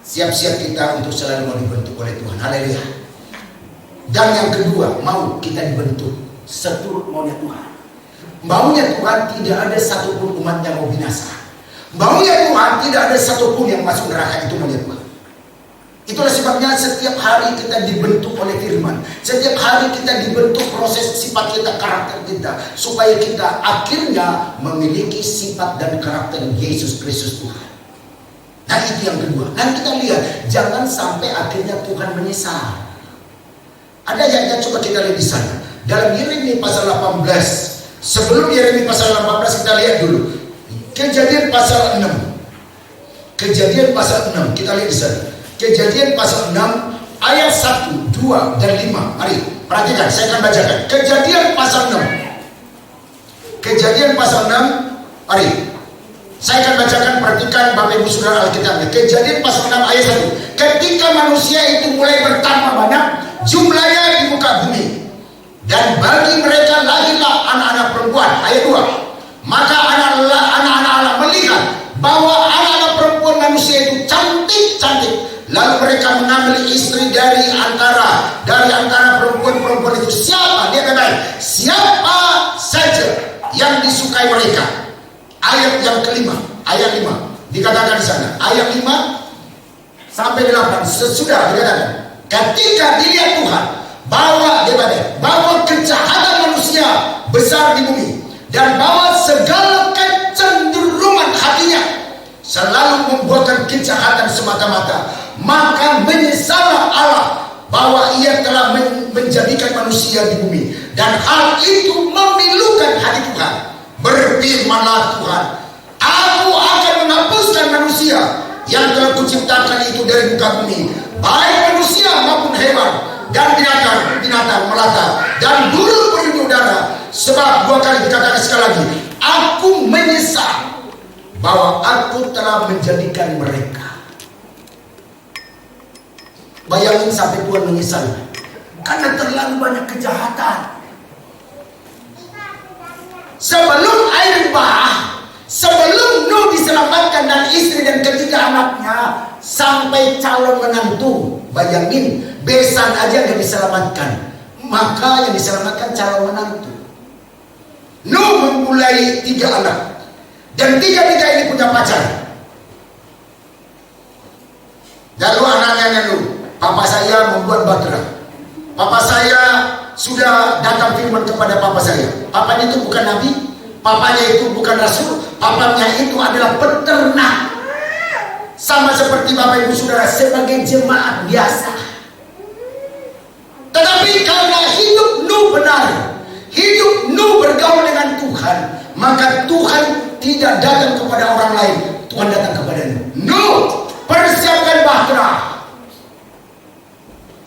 siap-siap kita untuk selalu mau dibentuk oleh Tuhan. Haleluya. Dan yang kedua, mau kita dibentuk seturut maunya Tuhan. Maunya Tuhan tidak ada satupun umat yang mau binasa. Maunya Tuhan tidak ada satupun yang masuk neraka, itu maunya Tuhan. Itulah sebabnya setiap hari kita dibentuk oleh firman. Setiap hari kita dibentuk proses sifat kita, karakter kita, supaya kita akhirnya memiliki sifat dan karakter Yesus Kristus Tuhan. Nah, itu yang kedua. Dan kita lihat, jangan sampai akhirnya Tuhan menyesal. Ada yang coba kita lihat di sana. Dalam Yeremia pasal 18. Sebelum Yeremia pasal 18 kita lihat dulu. Kejadian pasal 6. Kejadian pasal 6 kita lihat di sana. Kejadian pasal 6 ayat 1, 2 dan 5. Mari perhatikan, saya akan bacakan. Kejadian pasal 6. Kejadian pasal 6. Mari saya akan bacakan, perhatikan Bapak Ibu Saudara Alkitabnya. Kejadian pasal 6 ayat 1. Ketika manusia itu mulai bertambah banyak jumlahnya di muka bumi, dan bagi mereka lahirlah anak-anak perempuan. Ayat 2. Maka anak-anak Allah melihat bahwa anak-anak perempuan manusia itu cantik-cantik. Lalu mereka mengambil istri dari antara perempuan-perempuan itu. Siapa? Dia katakan, siapa saja yang disukai mereka. Ayat yang kelima, ayat 5 dikatakan di sana. Ayat 5 sampai 8. Sesudah dikatakan, ketika dilihat Tuhan bahwa kejahatan manusia besar di bumi, dan bahwa segala kecenderungan hatinya selalu membuatkan kejahatan semata-mata, maka menyesallah Allah bahwa ia telah menjadikan manusia di bumi, dan hal itu memilukan hati Tuhan. Berfirmanlah Tuhan, aku akan menghapuskan manusia yang telah kuciptakan itu dari muka bumi, baik manusia maupun hewan, dan binatang melata, dan burung berlindung udara. Sebab 2 kali dikatakan sekali lagi, aku menyesal bahwa aku telah menjadikan mereka. Bayangin sampai Tuhan menyesal karena terlalu banyak kejahatan. Sebelum air bah, sebelum Nuh diselamatkan dan istri dan ketiga anaknya, sampai calon menantu. Bayangin, besan aja gak diselamatkan, maka yang diselamatkan calon menantu. Nuh memulai 3 anak, dan 3 ini punya pacar. Lalu anaknya Nuh, papa saya membuat bahtera. Papa saya sudah datang firman kepada papa saya. Papanya itu bukan nabi, papanya itu bukan rasul, papanya itu adalah peternak. Sama seperti Bapak Ibu Saudara, sebagai jemaat biasa. Tetapi karena hidup Nuh benar, hidup Nuh bergaul dengan Tuhan, maka Tuhan tidak datang kepada orang lain, Tuhan datang kepada Nuh. Nuh, persiapkan bahtera.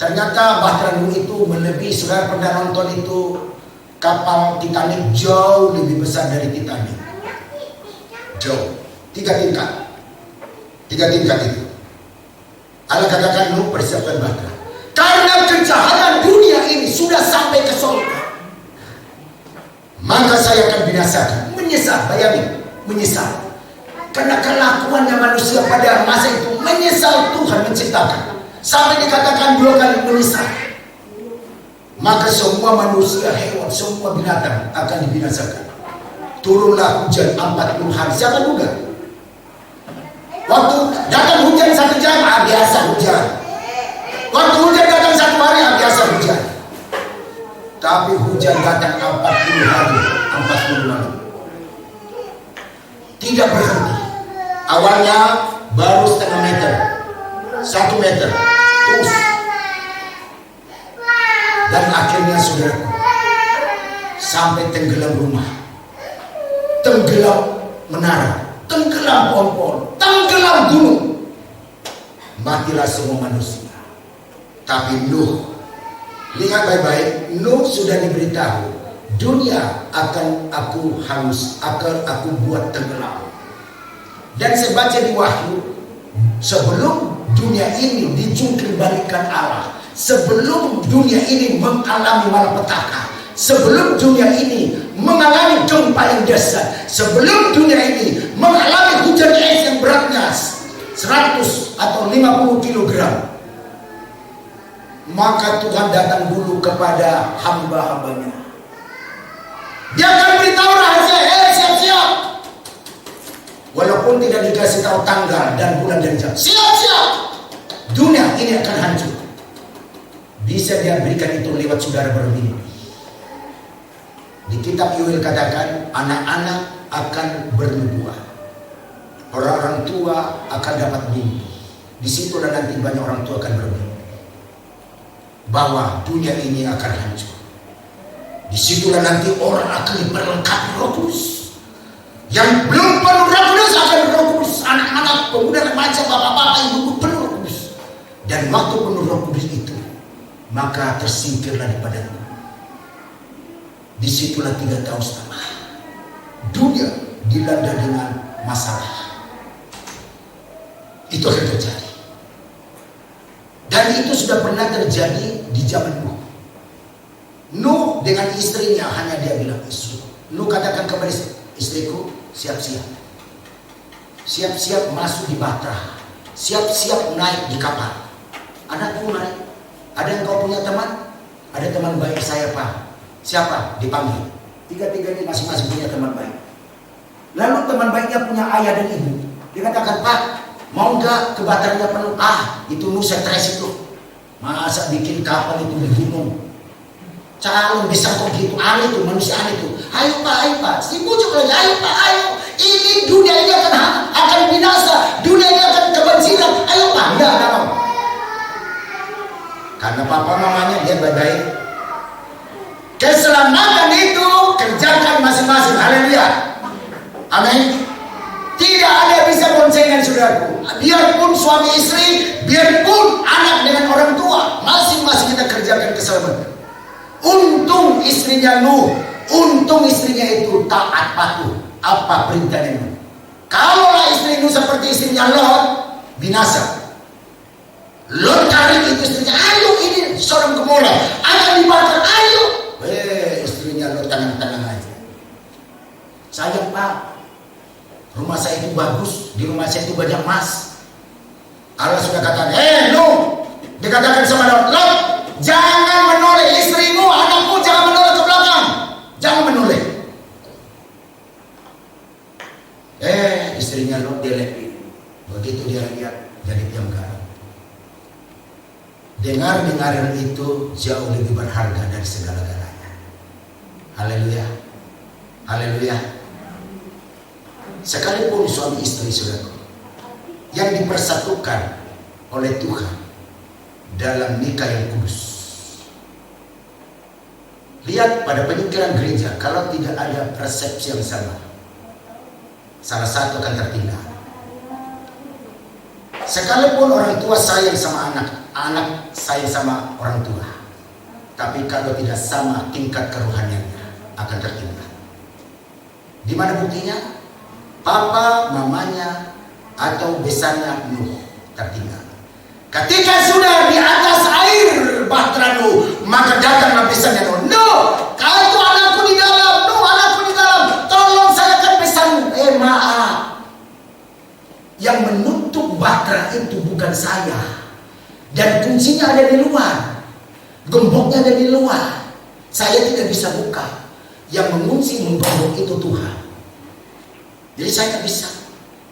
Ternyata bahtera Nuh itu melebihi, saudara pernah nonton itu, kapal Titanic jauh lebih besar dari Titanic. Jauh, 3 tingkat itu. Allah katakan Nuh persiapkan bahtera. Karena kejahatan dunia ini sudah sampai ke surga, maka saya akan binasakan. Menyesal, bayangin, menyesal. Karena kelakuannya manusia pada masa itu menyesal Tuhan menciptakan. Sampai dikatakan 2 kali menyesal. Maka semua manusia, hewan, semua binatang akan dibinasakan. Turunlah hujan 40 hari. Siapa duga? Waktu datang hujan 1 jam, biasa hujan. Waktu hujan datang 1 hari, biasa hujan. Tapi hujan datang 40 hari, 40 malam. Tidak berhenti. Awalnya baru setengah meter, 1 meter, terus. Dan akhirnya saudaraku, sampai tenggelam rumah, tenggelam menara, tenggelam pohon-pohon, tenggelam gunung. Matilah semua manusia. Tapi Nuh, lihat baik-baik, Nuh sudah diberitahu, dunia akan aku hangus, akan aku buat tenggelam. Dan saya baca di Wahyu, sebelum dunia ini dijungkir balikan Allah, sebelum dunia ini mengalami malapetaka, sebelum dunia ini mengalami gempa yang dahsyat, sebelum dunia ini mengalami hujan es yang beratnya 100 atau 50 kilogram, maka Tuhan datang dulu kepada hamba-hambanya. Dia akan beritahu rahasia, siap-siap. Walaupun tidak dikasih tahu tanggal dan bulan dan jam, siap-siap. Dunia ini akan hancur. Bisa dia berikan itu lewat saudara bermimpi. Di kitab Yoel katakan, anak-anak akan bernubuat, orang-orang tua akan dapat mimpi. Disitulah nanti banyak orang tua akan bermimpi bahwa dunia ini akan hancur. Disitulah nanti orang akan diperlengkapi Roh Kudus. Yang belum penuh Roh Kudus akan Roh Kudus. Anak-anak, pemuda, remaja, bapak-bapak, ibu penuh Roh Kudus. Dan waktu penuh Roh Kudus itu, maka tersingkirlah daripada disitulah 3 tahun setengah dunia dilanda dengan masalah. Itu akan terjadi. Dan itu sudah pernah terjadi di zaman Nuh. Nuh dengan istrinya, hanya dia bilang, Nuh katakan kepada istriku, siap-siap. Siap-siap masuk di bahtera. Siap-siap naik di kapal. Anakku naik. Ada yang kau punya teman? Ada teman baik saya, Pak. Siapa? Dipanggil. 3 ini masing-masing punya teman baik. Lalu teman baiknya punya ayah dan ibu. Dia katakan, Pak, mau nggak ke baterainya penuh? Itu Nuh stres itu. Masa bikin kapal itu di gunung? Calon bisa kok gitu, aneh tuh, manusia aneh tuh. Ayo Pak, si bujuk lagi, ayo Pak, ayo. Ini dunia ini akan binasa, dunia ini akan kebanjiran. Ayo Pak, enggak mau. Karena papa mamanya dia baik. Keselamatan itu kerjakan masing-masing. Haleluya. Amin. Tidak ada bisa boncengan saudaraku. Biarpun suami istri, biarpun anak dengan orang tua, masing-masing kita kerjakan keselamatan. Untung istrinya Nuh, untung istrinya itu taat patuh apa perintahnya Nuh. Kalaulah istri Nuh seperti istrinya Lot, binasa. Lot tarik itu istrinya, ayo ini Sodom Gomora akan dibakar, ayo. Istrinya Lot tenang-tenang aja. Sayang Pak, rumah saya itu bagus, di rumah saya itu banyak emas. Allah sudah katakan, Nuh, dikatakan sama Lot, jangan menoleh istrimu, anakmu, jangan menoleh ke belakang, jangan menoleh. Istrinya Lot dia lihat, begitu dia lihat jadi diam garam. Dengar-dengaran itu jauh lebih berharga dari segala-galanya. Haleluya, haleluya. Sekalipun suami istri saudaraku yang dipersatukan oleh Tuhan dalam nikah yang kudus. Lihat pada penyingkiran gereja, kalau tidak ada persepsi yang sama, salah satu akan tertinggal. Sekalipun orang tua sayang sama anak, anak sayang sama orang tua, tapi kalau tidak sama tingkat kerohaniannya akan tertinggal. Di mana buktinya? Papa, mamanya, atau besannya Nuh tertinggal. Ketika sudah di atas air bahtera Nuh, maka datanglah besannya Nuh. Nuh, kau itu anakku di dalam. Nuh, anakku di dalam. Tolong saya kan besanmu. Maaf. Yang menutup bahtera itu bukan saya. Dan kuncinya ada di luar. Gemboknya ada di luar. Saya tidak bisa buka. Yang mengunci menggembok itu Tuhan. Jadi saya tidak bisa.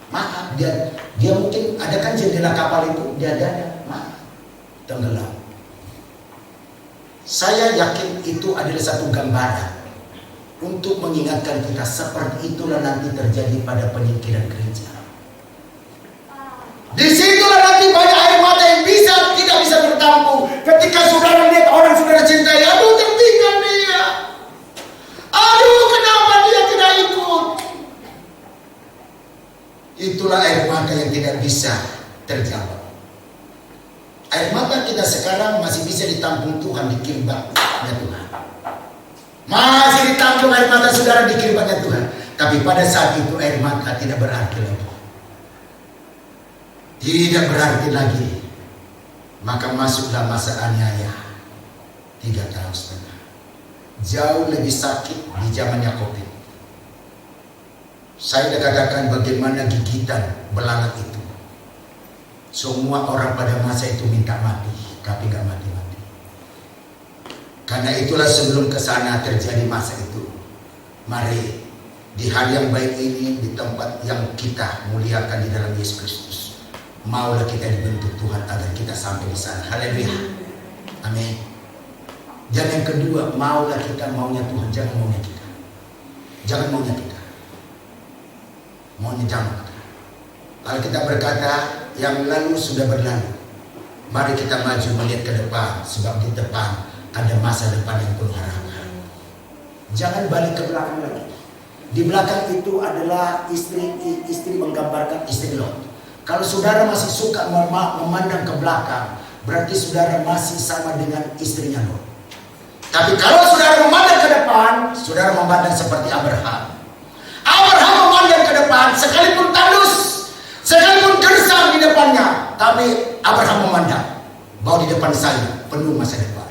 Maaf, dia mungkin ada kan jendela kapal itu, dia ada, maaf, tenggelam. Saya yakin itu adalah satu gambaran untuk mengingatkan kita seperti itulah nanti terjadi pada penyingkiran gereja. Disitulah nanti banyak air mata yang tidak bisa bertampung. Ketika saudara lihat orang saudara cintai, aduh tertinggal dia, aduh kenapa dia tidak ikut. Itulah air mata yang tidak bisa terjawab. Air mata kita sekarang masih bisa ditampung Tuhan di kirbatnya Tuhan. Masih ditampung air mata saudara di kirbatnya Tuhan. Tapi pada saat itu air mata tidak berarti lagi. Tidak berarti lagi. Maka masuklah masa aniaya 3,5 tahun. Jauh lebih sakit di zamannya COVID. Saya sudah katakan bagaimana gigitan belalang itu. Semua orang pada masa itu minta mati, tapi gak mati-mati. Karena itulah sebelum ke sana terjadi masa itu. Mari di hari yang baik ini, di tempat yang kita muliakan di dalam Yesus Kristus, maulah kita dibentuk Tuhan agar kita sampai di sana. Haleluya. Amin. Dan yang kedua, maulah kita maunya Tuhan, jangan maunya kita. Jangan maunya kita. Maunya jangan. Kalau kita berkata yang lalu sudah berlalu, mari kita maju melihat ke depan, sebab di depan ada masa depan yang penuh harapan. Jangan balik ke belakang lagi. Di belakang itu adalah istri menggambarkan istri Lot. Kalau saudara masih suka memandang ke belakang, berarti saudara masih sama dengan istrinya Lot. Tapi kalau saudara memandang ke depan, saudara memandang seperti Abraham. Abraham memandang ke depan, sekalipun tandus, sekalipun gersang di depannya, tapi Abraham memandang bahwa di depan saya penuh masa depan.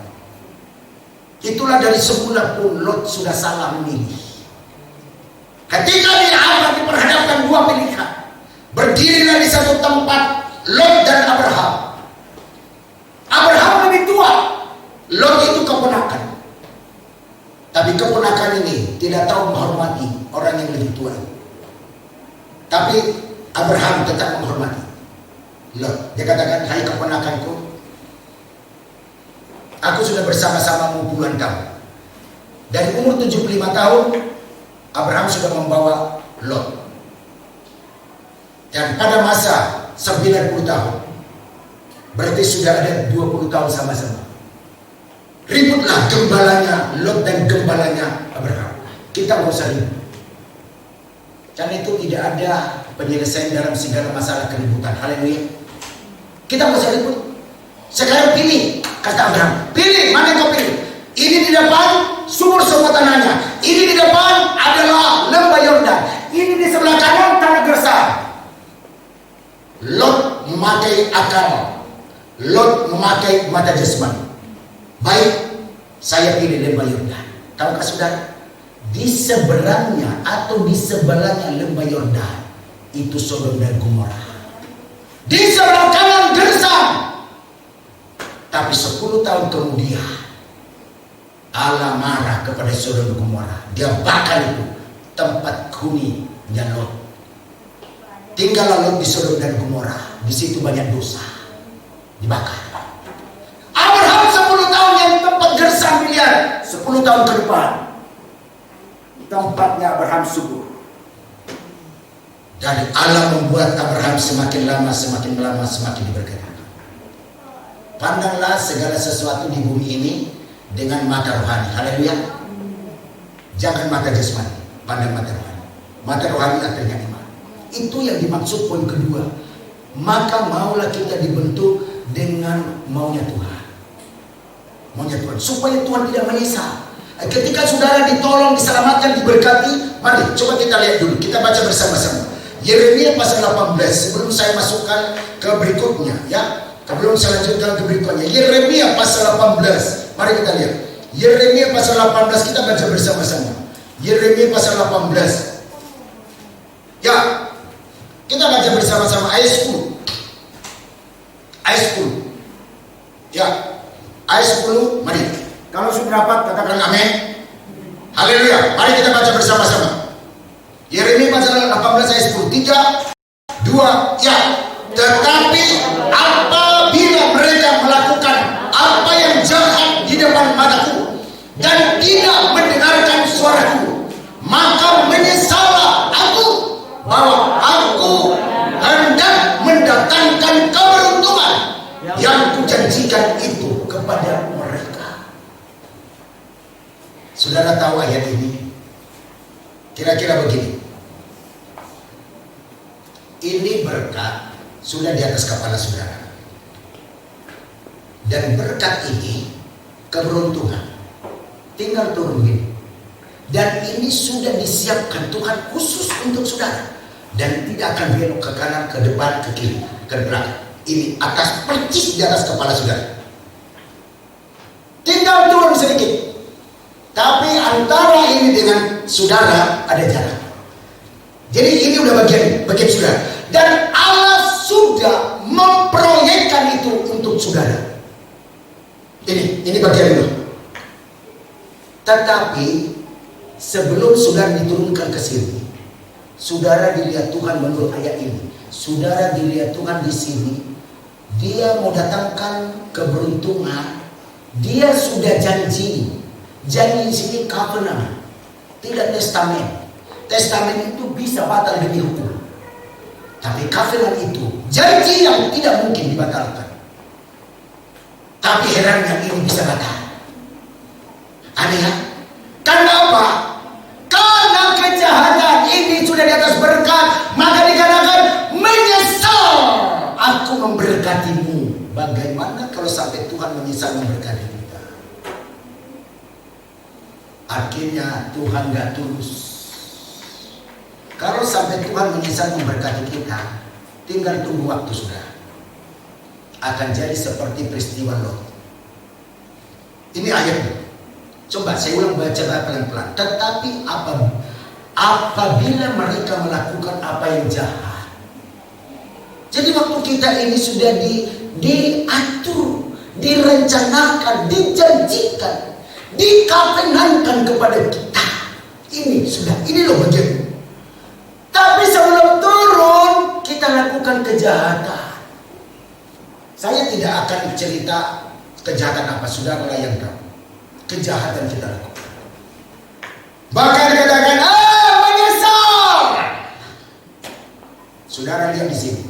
Itulah dari semula pun Lot sudah salah memilih. Ketika Abraham diperhadapkan dua pilihan, berdirilah di satu tempat Lot dan Abraham. Abraham lebih tua, Lot itu keponakan. Tapi keponakan ini tidak tahu menghormati orang yang lebih tua. Tapi Abraham tetap menghormati Lot. Dia katakan, hai keponakanku, aku sudah bersama-samamu puluhan tahun. Dari umur 75 tahun Abraham sudah membawa Lot. Dan pada masa 90 tahun, berarti sudah ada 20 tahun sama-sama. Ributlah gembalanya Lot dan gembalanya Abraham. Kita mau usah ribut. Karena itu tidak ada penyelesaian dalam segala masalah keributan. Haleluya. Kita mau usah ribut. Sekarang pilih, kata Abraham. Pilih, mana yang kau pilih? Ini di depan sumur semua tanahnya. Ini di depan adalah lembah Yordan. Ini di sebelah kanan tanah gersang. Lot memakai akal. Lot memakai mata jasmani. Baik, saya pilih lembah Yordan. Tahukah saudara? Di seberangnya atau di sebelahnya lembah Yordan itu Sodom dan Gomora. Di sebelah kanan gersang. Tapi 10 tahun kemudian Allah marah kepada Sodom dan Gomora. Dia bakar itu tempat huninya Lot. Tinggallah Lot di Sodom dan Gomora. Di situ banyak dosa. Dibakar. Abraham 10 tahun yang tempat gersang dilihat. 10 tahun ke depan tempatnya Abraham subur. Dan Allah membuat Abraham semakin lama semakin diberkati. Pandanglah segala sesuatu di bumi ini dengan mata rohani. Haleluya. Jangan mata jasmani, pandang mata rohani. Mata rohani artinya iman. Itu yang dimaksud poin kedua. Maka maulah kita dibentuk dengan maunya Tuhan. Maunya Tuhan, supaya Tuhan tidak menyesal. Ketika saudara ditolong, diselamatkan, diberkati, mari coba kita lihat dulu. Kita baca bersama-sama. Yeremia pasal 18. Sebelum saya masukkan ke berikutnya, ya. Sebelum saya lanjutkan ke berikutnya. Yeremia pasal 18. Mari kita lihat. Yeremia pasal 18, kita baca bersama-sama. Yeremia pasal 18. Ya, kita baca bersama-sama ayat 10. Ayat 10. Ya, ayat 10, mari. Kalau sudah dapat, katakan amin. Haleluya. Mari kita baca bersama-sama. Yeremia pasal 18 ayat 10. 3, 2, ya. Tetapi apabila mereka melakukan apa yang jahat di depan mataku dan tidak mendengarkan suaraku, maka menyesallah aku bahwa aku hendak mendatangkan keberuntungan yang kujanjikan itu kepada mereka. Saudara tahu ayat ini? Kira-kira begini. Ini berkat sudah di atas kepala saudara. Dan berkat ini keberuntungan tinggal turun begini. Dan ini sudah disiapkan Tuhan khusus untuk saudara. Dan tidak akan belok ke kanan, ke depan, ke kiri, ke belakang. Ini atas, percis di atas kepala saudara. Tinggal turun sedikit. Tapi antara ini dengan saudara ada jarak. Jadi ini udah bagian saudara. Dan Allah sudah memproyekkan itu untuk saudara. Ini bagian itu. Tetapi sebelum saudara diturunkan ke sini, saudara dilihat Tuhan menurut ayat ini. Saudara dilihat Tuhan di sini, Dia mau datangkan keberuntungan. Dia sudah janji. Janji di sini covenant, tidak testamen. Testamen itu bisa batal demi hukum. Tapi covenant itu janji yang tidak mungkin dibatalkan. Tapi herannya ini bisa batal. Aneh ya? Karena apa? Karena kejahatan ini sudah di atas berkat, maka dikatakan menyesal aku memberkatimu. Bagaimana kalau sampai Tuhan menyesal memberkati kita? Akhirnya Tuhan gak tulus. Kalau sampai Tuhan menyesal memberkati kita, tinggal tunggu waktu sudah. Akan jadi seperti peristiwa Lot. Ini ayatnya. Coba saya ulang baca pelan-pelan. Tetapi apabila mereka melakukan apa yang jahat. Jadi waktu kita ini sudah diatur, direncanakan, dijanjikan, dikavenankan kepada kita. Ini sudah, ini loh bagian. Tapi sebelum turun kita lakukan kejahatan. Saya tidak akan cerita kejahatan apa, saudara yang tahu. Kejahatan kita lakukan. Bahkan dikatakan, menyesal. Saudara lihat di sini.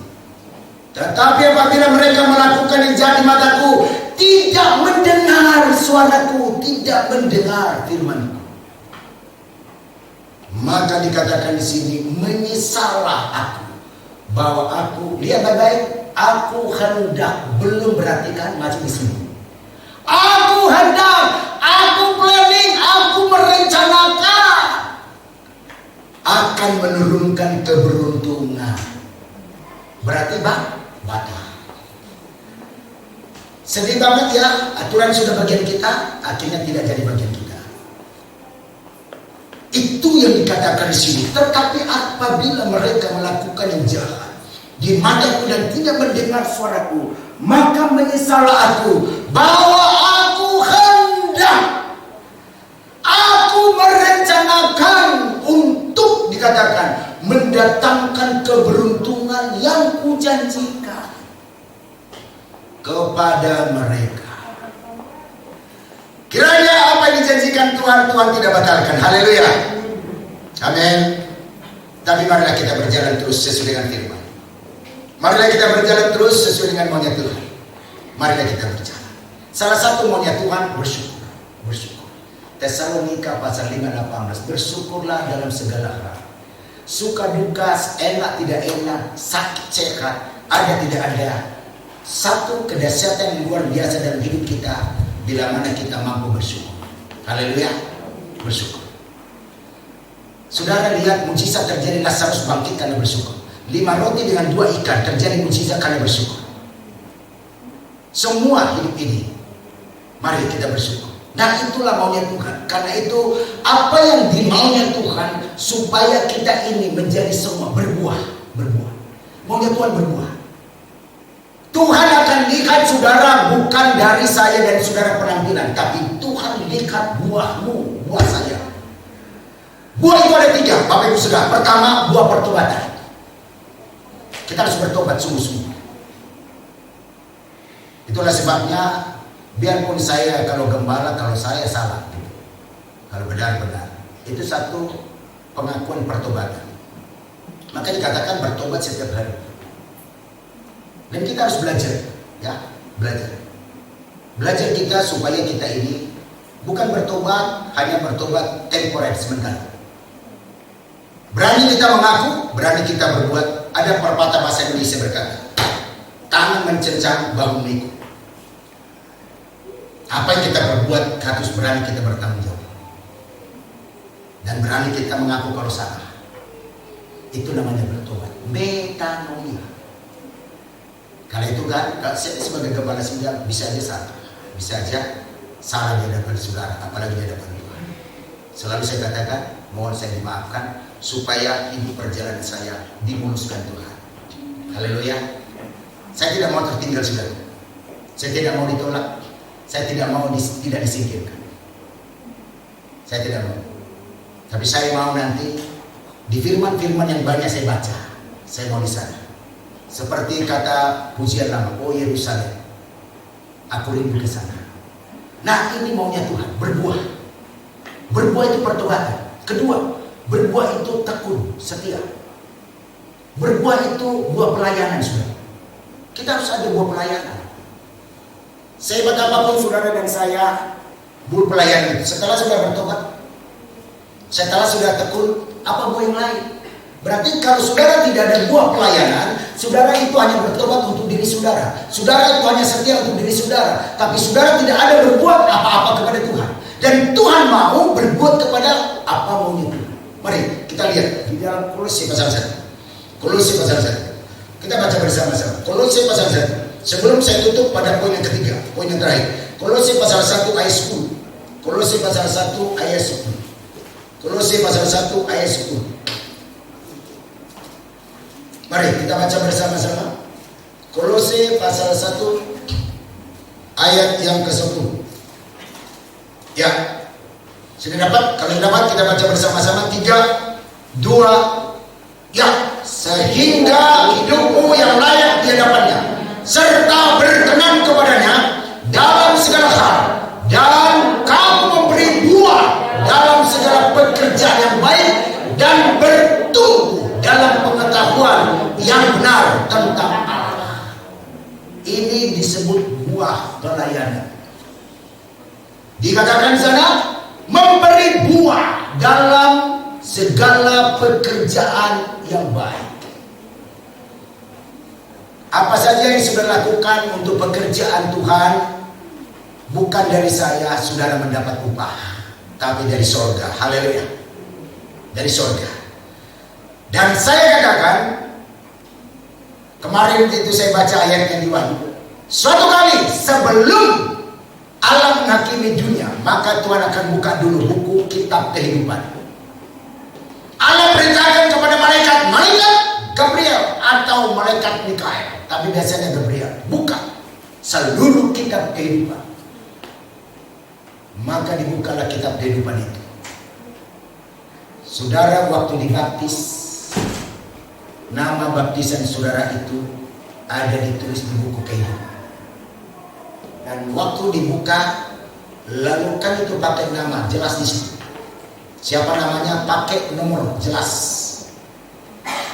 Tetapi apabila mereka melakukan yang jahat di mataku, tidak mendengar suaraku, tidak mendengar firmanku, maka dikatakan di sini, menyesallah aku bahwa aku, lihat baik-baik, aku hendak, belum berarti kan macam di sini. Aku hendak, aku planning, aku merencanakan akan menurunkan keberuntungan. Berarti batal. Sedih banget ya, aturan sudah bagian kita, akhirnya tidak jadi bagian kita. Itu yang dikatakan di sini. Tetapi apabila mereka melakukan yang jahat di mataku dan tidak mendengar suaraku, maka menyesallah aku bahwa aku hendak, aku merencanakan untuk dikatakan mendatangkan keberuntungan yang kujanjikan kepada mereka. Kiranya apa yang dijanjikan Tuhan tidak batalkan. Haleluya. Amin. Tapi marilah kita berjalan terus sesuai dengan firman. Marilah kita berjalan terus sesuai dengan maunya Tuhan. Marilah kita berjalan. Salah satu maunya Tuhan bersyukur. Bersyukur. Tesalonika pasal 5:18. Bersyukurlah dalam segala hal. Suka duka, enak tidak enak, sakit sehat, ada tidak ada. Satu kedahsyatan yang luar biasa dalam hidup kita bila mana kita mampu bersyukur. Haleluya. Bersyukur. Saudara lihat mujizat terjadi, Lazarus bangkit karena bersyukur. 5 roti dengan 2 ikan terjadi mujizat karena bersyukur. Semua hidup ini, mari kita bersyukur. Nah itulah maunya Tuhan. Karena itu apa yang dimaunya Tuhan supaya kita ini menjadi semua berbuah. Maunya Tuhan berbuah. Tuhan akan lihat saudara bukan dari saya dan saudara penampilan, tapi Tuhan lihat buahmu, buah saya. Buah itu ada 3, Bapak Ibu Saudara. Pertama, buah pertobatan. Kita harus bertobat sungguh-sungguh. Itulah sebabnya biarpun saya kalau gembala, kalau saya salah gitu. Kalau benar-benar itu satu pengakuan pertobatan. Maka dikatakan bertobat setiap hari. Dan kita harus belajar, ya, belajar. Belajar kita supaya kita ini bukan bertobat, hanya bertobat temporer sementara. Berani kita mengaku, berani kita berbuat. Ada pepatah bahasa Indonesia berkata, tangan mencengcang, bahu mengikut. Apa yang kita berbuat harus berani kita bertanggung jawab. Dan berani kita mengaku kalau salah. Itu namanya bertobat. Metanoia. Kalau itu kan, sebagai gembala sidang bisa aja salah. Bisa aja salah di hadapan saudara, apalagi di hadapan Tuhan. Selalu saya katakan, mohon saya dimaafkan supaya hidup perjalanan saya dimuluskan Tuhan. Haleluya. Saya tidak mau tertinggal saudara. Saya tidak mau ditolak. Saya tidak mau tidak disingkirkan. Saya tidak mau. Tapi saya mau nanti di firman-firman yang banyak saya baca, saya mau di sana. Seperti kata pujian lama, oh Yerusalem, aku rindu ke sana. Nah ini maunya Tuhan, berbuah. Berbuah itu pertobatan. Kedua, berbuah itu tekun, setia. Berbuah itu buah pelayanan, saudara. Kita harus ada buah pelayanan. Sehebat apapun saudara dan saya, buah pelayanan itu. Setelah sudah bertobat, setelah sudah tekun, apa buah yang lain? Berarti kalau saudara tidak ada buah pelayanan, saudara itu hanya bertobat untuk diri saudara. Saudara itu hanya setia untuk diri saudara. Tapi saudara tidak ada berbuat apa-apa kepada Tuhan. Dan Tuhan mau berbuat kepada apa maunya Tuhan. Mari kita lihat di dalam Kolose pasal 1. Kolose pasal 1. Kita baca bersama-sama. Kolose pasal 1. Sebelum saya tutup pada poin yang ketiga, poin yang terakhir. Kolose pasal 1 ayat 10. Kolose pasal 1 ayat 10. Kolose pasal 1 ayat 10. Mari kita baca bersama-sama. Kolose pasal 1 ayat yang ke-10. Ya. Sudah dapat? Kalau dapat kita baca bersama-sama. 3, 2, ya. Sehingga hidupmu yang layak di hadapannya, serta berkenan kepadanya dalam segala hal, dan kamu memberi buah dalam segala pekerjaan yang baik, dan bertumbuh dalam pengetahuan yang benar tentang Allah. Ini disebut buah pelayanan. Dikatakan di sana memberi buah dalam segala pekerjaan yang baik. Apa saja yang sudah lakukan untuk pekerjaan Tuhan, bukan dari saya saudara mendapat upah, tapi dari sorga. Haleluya. Dari sorga. Dan saya katakan, kemarin itu saya baca ayat yang di Wahyu. Suatu kali sebelum Allah menghakimi dunia, maka Tuhan akan buka dulu buku kitab kehidupan. Allah perintahkan kepada malaikat Gabriel atau malaikat Mikael, tapi biasanya Gabriel, buka seluruh kitab kehidupan. Maka dibukalah kitab kehidupan itu. Saudara waktu dibaptis, nama baptisan saudara itu ada ditulis di buku kehidupan. Dan waktu dibuka, lalu kan itu pakai nama jelas di situ. Siapa namanya, pakai nomor jelas.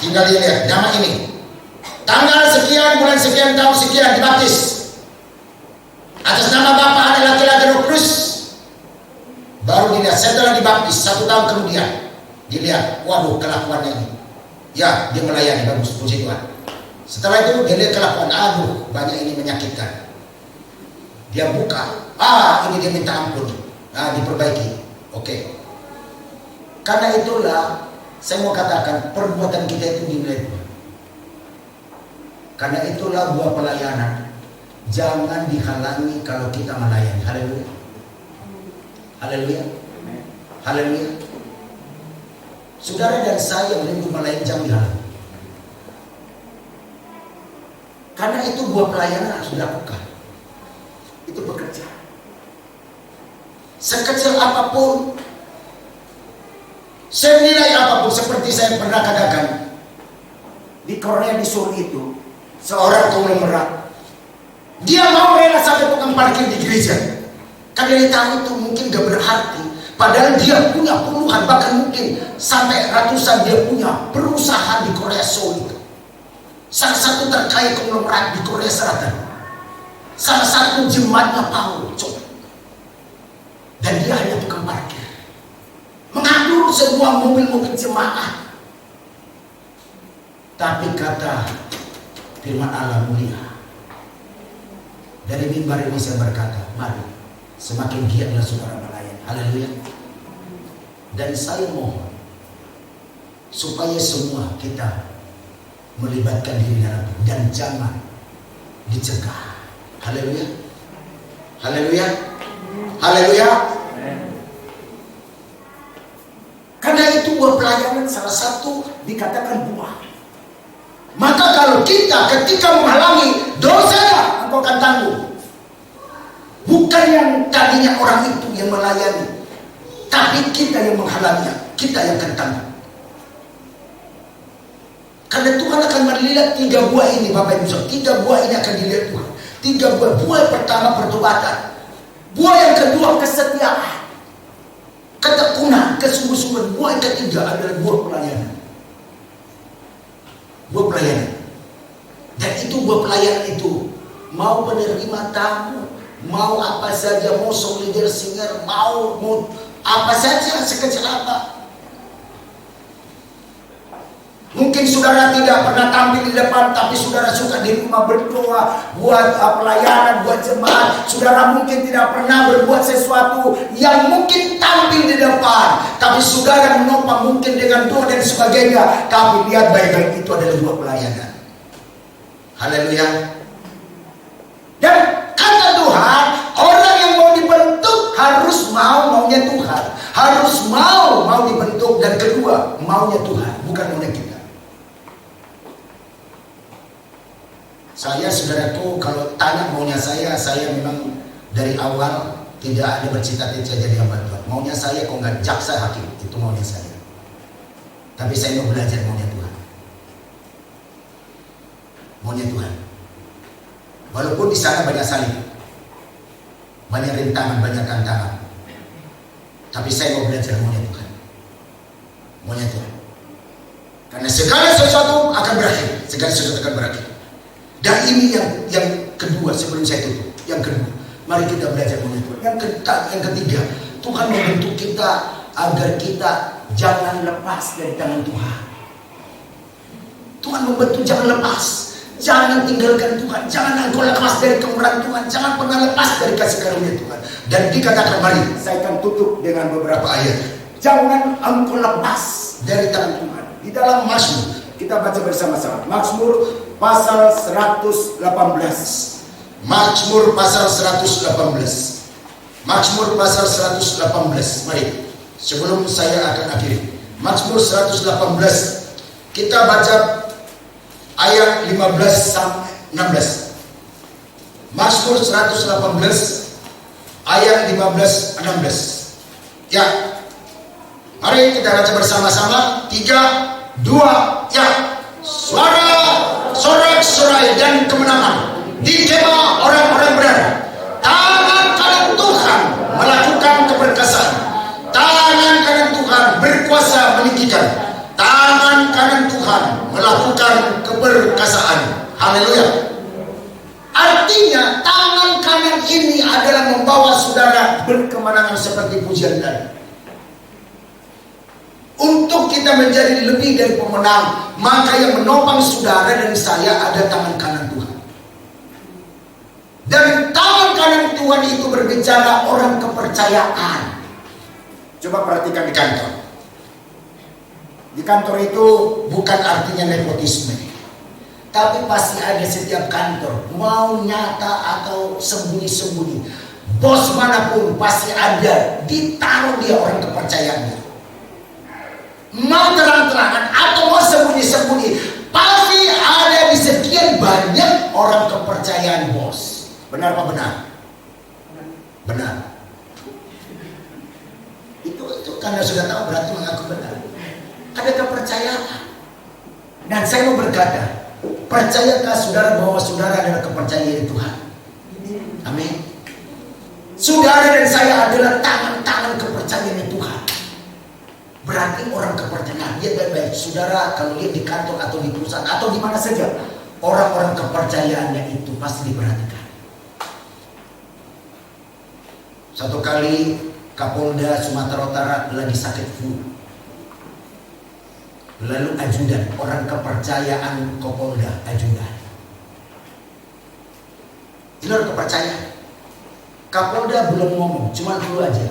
Tinggal dilihat nama ini. Tanggal sekian, bulan sekian, tahun sekian dibaptis. saudara dibaptis, 1 tahun kemudian dilihat, waduh kelakuannya ini, ya dia melayani, bagus, puji Tuhan. Setelah itu dia lihat kelakuan, aduh banyak ini menyakitkan, dia buka, ini dia minta ampun, diperbaiki. Oke. Karena itulah saya mau katakan perbuatan kita itu dinilai Tuhan. Karena itulah buah pelayanan jangan dihalangi kalau kita melayani. Haleluya. Haleluya. Haleluya. Saudara dan saya yang rindu melayani jangan dihalangi. Karena itu buah pelayanan harus dilakukan. Itu bekerja. Sekecil apapun, senilai apapun, seperti saya pernah katakan di Korea, di Seoul itu seorang konglomerat, dia mau rela sampai tukang parkir di gereja karena dia tahu itu mungkin gak berarti, padahal dia punya puluhan, bahkan mungkin sampai ratusan dia punya perusahaan di Korea Seoul itu. Salah satu terkaya konglomerat di Korea Selatan, salah satu jemaatnya Paul, coba. Dan dia hanya tukang parkir, mengatur semua mobil-mobil jemaah. Tapi kata firman Allah mulia, dari mimbar ini saya berkata, mari semakin giatlah saudara melayani. Haleluya. Dan saya mohon supaya semua kita melibatkan diri dalam itu dan jangan dicegah. Haleluya. Haleluya. Haleluya. Karena itu buah pelayanan salah satu dikatakan buah. Maka kalau kita ketika menghalangi dosanya, engkau akan tanggung. Bukan yang tadinya orang itu yang melayani, tapi kita yang menghalanginya, kita yang akan tanggung. Karena Tuhan akan melihat 3 buah ini, Bapak Ibu Saudara. 3 buah ini akan dilihat Tuhan. 3 buah. Buah yang pertama pertobatan. Buah yang kedua kesetiaan, ketekunan, kesungguh-sungguhan. Buah yang ketiga adalah buah pelayanan. Buah pelayanan. Dan itu buah pelayanan itu mau penerima tamu, mau apa saja, mau song leader singer, mau apa saja, sekecil apa. Mungkin saudara tidak pernah tampil di depan, tapi saudara suka di rumah berdoa, buat pelayanan, buat jemaat. Saudara mungkin tidak pernah berbuat sesuatu yang mungkin tampil di depan, tapi saudara menopang mungkin dengan doa dan sebagainya. Tapi lihat baik-baik, itu adalah buah pelayanan. Haleluya. Dan kata Tuhan, orang yang mau dibentuk harus maunya Tuhan, harus mau dibentuk, dan kedua maunya Tuhan, bukan maunya kita. Saya, saudaraku, kalau tanya maunya saya memang dari awal tidak ada bercita-cita jadi hamba Tuhan. Maunya saya kok nggak jaksa hakim, itu maunya saya. Tapi saya mau belajar maunya Tuhan. Maunya Tuhan. Walaupun di sana banyak salib, banyak rintangan, banyak tantangan, tapi saya mau belajar maunya Tuhan. Maunya Tuhan. Karena segala sesuatu akan berakhir, segala sesuatu akan berakhir. Dan ini yang kedua sebelum saya tutup. Yang kedua, mari kita belajar maunya Tuhan. Yang ketiga, Tuhan membentuk kita agar kita jangan lepas dari tangan Tuhan. Tuhan membentuk jangan lepas, jangan tinggalkan Tuhan, jangan engkau lepas dari kemurahan Tuhan, jangan pernah lepas dari kasih karunia Tuhan. Dan dikatakan, mari saya akan tutup dengan beberapa ayat. Jangan engkau lepas dari tangan Tuhan. Di dalam Mazmur, kita baca bersama-sama. Mazmur pasal 118. Mazmur pasal 118. Mazmur pasal 118. Mari, sebelum saya akan akhiri. Mazmur 118. Kita baca ayat 15 sampai 16. Mazmur 118 ayat 15-16. Ya. Mari kita baca bersama-sama. 3, 2, ya. Sorak-sorai dan kemenangan di kemah orang-orang berada. Tangan kanan Tuhan melakukan keperkasaan. Tangan kanan Tuhan berkuasa meninggikan. Tangan kanan Tuhan melakukan keperkasaan. Haleluya. Artinya tangan kanan ini adalah membawa saudara berkemenangan seperti pujian tadi. Untuk kita menjadi lebih dari pemenang, maka yang menopang saudara dan saya ada tangan kanan Tuhan. Dan tangan kanan Tuhan itu berbicara orang kepercayaan. Coba perhatikan di kantor. Di kantor itu bukan artinya nepotisme, tapi pasti ada setiap kantor, mau nyata atau sembunyi-sembunyi. Bos manapun pasti ada, ditaruh dia orang kepercayaannya. Mau terang-terangan atau mau sembunyi-sembunyi, pasti ada di sekian banyak orang kepercayaan bos. Benar apa benar? Benar. Itu karena sudah tahu berarti mengaku benar. Ada kepercayaan. Dan saya mau berkata, percayakah saudara bahwa saudara adalah kepercayaan Tuhan? Amin. Saudara dan saya adalah tangan-tangan kepercayaan Tuhan. Berarti orang kepercayaan. Dia baik-baik. Saudara kalau lihat di kantor atau di perusahaan atau di mana saja, orang-orang kepercayaannya itu pasti diperhatikan. Satu kali Kapolda Sumatera Utara lagi sakit flu. Lalu ajudan, orang kepercayaan Kapolda, ajudan. Ini orang kepercayaan. Kapolda belum ngomong, cuma dulu aja.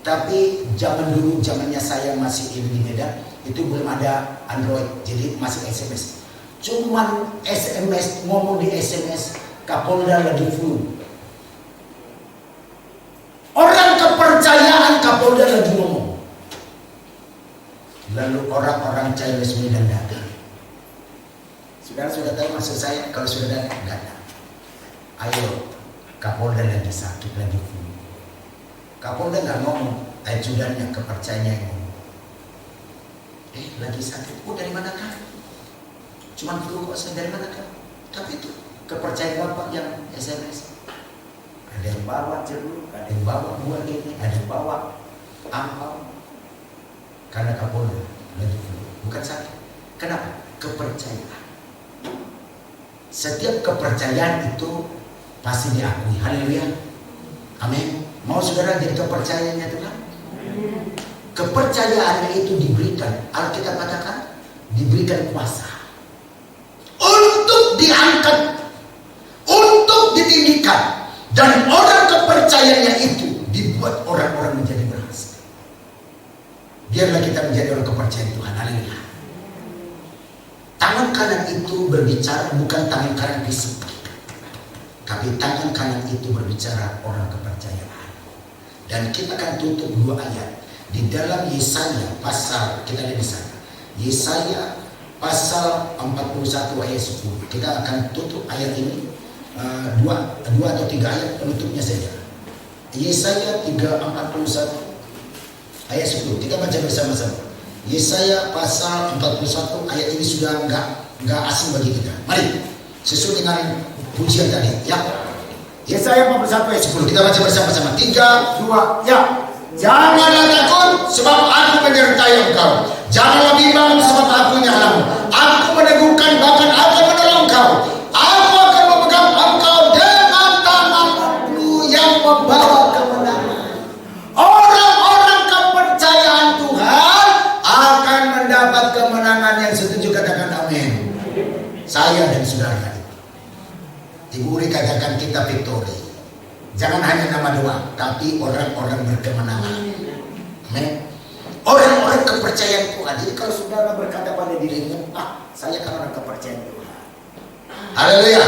Tapi zaman dulu, zamannya saya masih di Medan, itu belum ada Android, jadi masih SMS. Cuman SMS, ngomong di SMS, Kapolda lagi flu. Orang kepercayaan Kapolda lagi ngomong. Lalu orang-orang Chinese Medan datang. Saudara sudah tahu maksud saya, kalau sudah datang. Ayo, Kapolda lagi sakit, lagi flu. Kapolda nggak ngomong, ajudannya kepercayaannya ngomong. Lagi sakit, dari mana kan? Cuman flu kok, saya dari mana kan? Tapi itu kepercayaan bapak yang SMS. Ada yang bawa jeruk, ada yang bawa buah ini, ada yang bawa angpau. Karena Kapolda lagi flu, bukan sakit. Kenapa? Kepercayaan. Setiap kepercayaan itu pasti diakui. Haleluya. Amin. Mau saudara jadi kepercayaannya Tuhan? Kepercayaannya itu diberikan, Alkitab katakan, diberikan kuasa untuk diangkat, untuk ditinggikan, dan orang kepercayaannya itu dibuat orang-orang menjadi berhasil. Biarlah kita menjadi orang kepercayaan Tuhan. Haleluya. Tangan kanan itu berbicara bukan tangan kanan fisik, tapi tangan kanan itu berbicara orang kepercayaan. Dan kita akan tutup 2 ayat di dalam Yesaya pasal, kita lihat di sana. Yesaya pasal 41 ayat 10. Kita akan tutup ayat ini 2 atau 3 ayat penutupnya saja. Yesaya 41 ayat 10. Kita baca bersama-sama. Yesaya pasal 41 ayat ini sudah enggak asing bagi kita. Mari sesuai dengan pujian tadi, ya. Yesaya 41 ayat 10. Kita baca bersama-sama. 3, 2, ya. Janganlah takut sebab aku menyertai engkau. Janganlah bimbang sebab aku nyalamu. Aku meneguhkan bahkan akan menolong engkau. Aku akan memegang engkau dengan tanganku yang membawa kemenangan. Orang-orang kepercayaan Tuhan akan mendapat kemenangan. Yang setuju katakan amin. Saya dan saudara. Ibu Uri katakan kita victory. Jangan hanya nama doang, tapi orang-orang berkemenangan. Amin. Orang-orang kepercayaan Tuhan. Jadi kalau saudara berkata pada dirimu, saya kan orang kepercayaan Tuhan. Haleluya.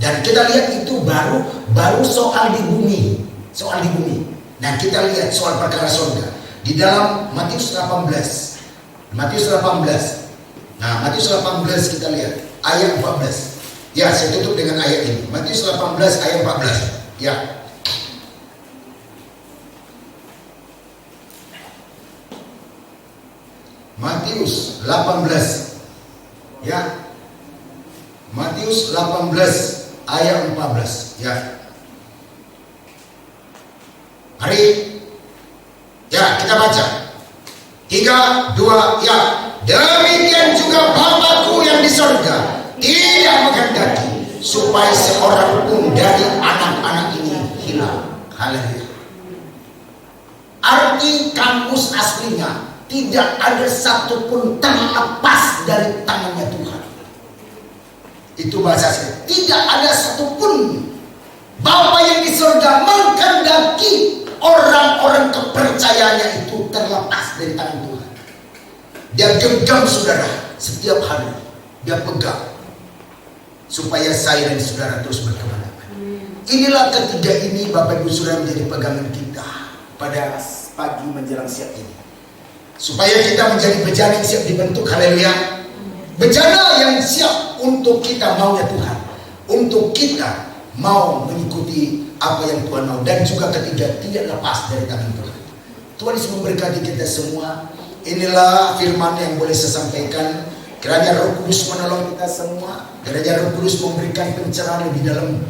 Dan kita lihat itu baru soal di bumi. Soal di bumi. Nah kita lihat soal perkara surga di dalam Matius 18. Matius 18. Nah Matius 18 kita lihat ayat 14. Ya, saya tutup dengan ayat ini. Matius 18 ayat 14. Ya. Matius 18. Ya. Matius 18 ayat 14. Ya. Mari. Ya, kita baca. 3, 2, ya. Demikian juga Bapakku yang di surga tidak menghendaki supaya seorang pun dari anak-anak ini hilang. Haleluya. Arti kamus aslinya tidak ada satupun terlepas dari tangannya Tuhan. Itu bahasa saya. Tidak ada satupun. Bapa yang di surga menghendaki orang-orang kepercayaannya itu terlepas dari tangan Tuhan. Dia genggam saudara setiap hari. Dia pegang supaya saya dan saudara terus berkemenangan. Inilah ketiga ini Bapak Ibu Saudara menjadi pegangan kita pada pagi menjelang siang ini, supaya kita menjadi bejana yang siap dibentuk. Haleluya. Bejana yang siap untuk kita maunya Tuhan, untuk kita mau mengikuti apa yang Tuhan mau. Dan juga ketiga, tidak lepas dari tangan Tuhan. Tuhan Yesus memberkati kita semua. Inilah firman yang boleh saya sampaikan. Kiranya Roh Kudus menolong kita semua. Kiranya Roh Kudus memberikan pencerahan lebih dalam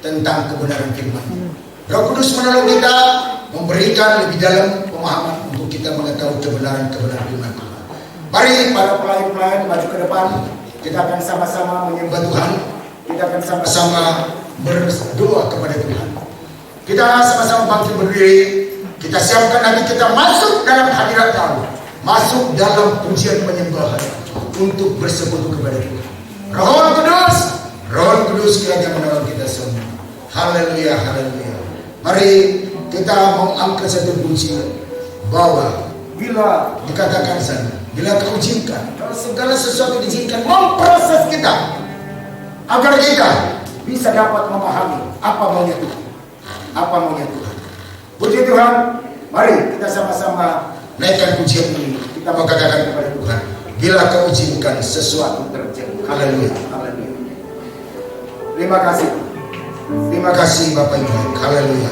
tentang kebenaran firman. Roh Kudus menolong kita, memberikan lebih dalam pemahaman untuk kita mengetahui kebenaran-kebenaran firman Tuhan. Mari para pelayan-pelayan maju ke depan. Kita akan sama-sama menyembah Tuhan. Kita akan sama-sama berdoa kepada Tuhan. Kita sama-sama bangkit berdiri. Kita siapkan hati kita masuk dalam hadirat Allah, masuk dalam pujian penyembahan untuk bersekutu kepada Tuhan. Roh Kudus, Roh Kudus kiranya menolong kita semua. Haleluya, haleluya. Mari kita mau angkat satu pujian bahwa bila dikatakan sana, bila kau izinkan, kalau segala sesuatu diizinkan, memproses kita agar kita bisa dapat memahami apa maunya Tuhan, apa maunya Tuhan. Puji Tuhan, mari kita sama-sama naikkan pujian ini. Kita mau katakan kepada Tuhan, bila kau izinkan sesuatu terjadi. Haleluya, haleluya. Terima kasih, terima kasih Bapak Ibu. Haleluya.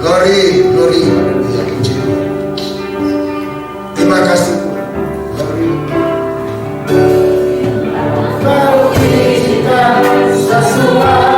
Glory, glory, haleluya. Puji Tuhan. Terima kasih. Kau izinkan sesuatu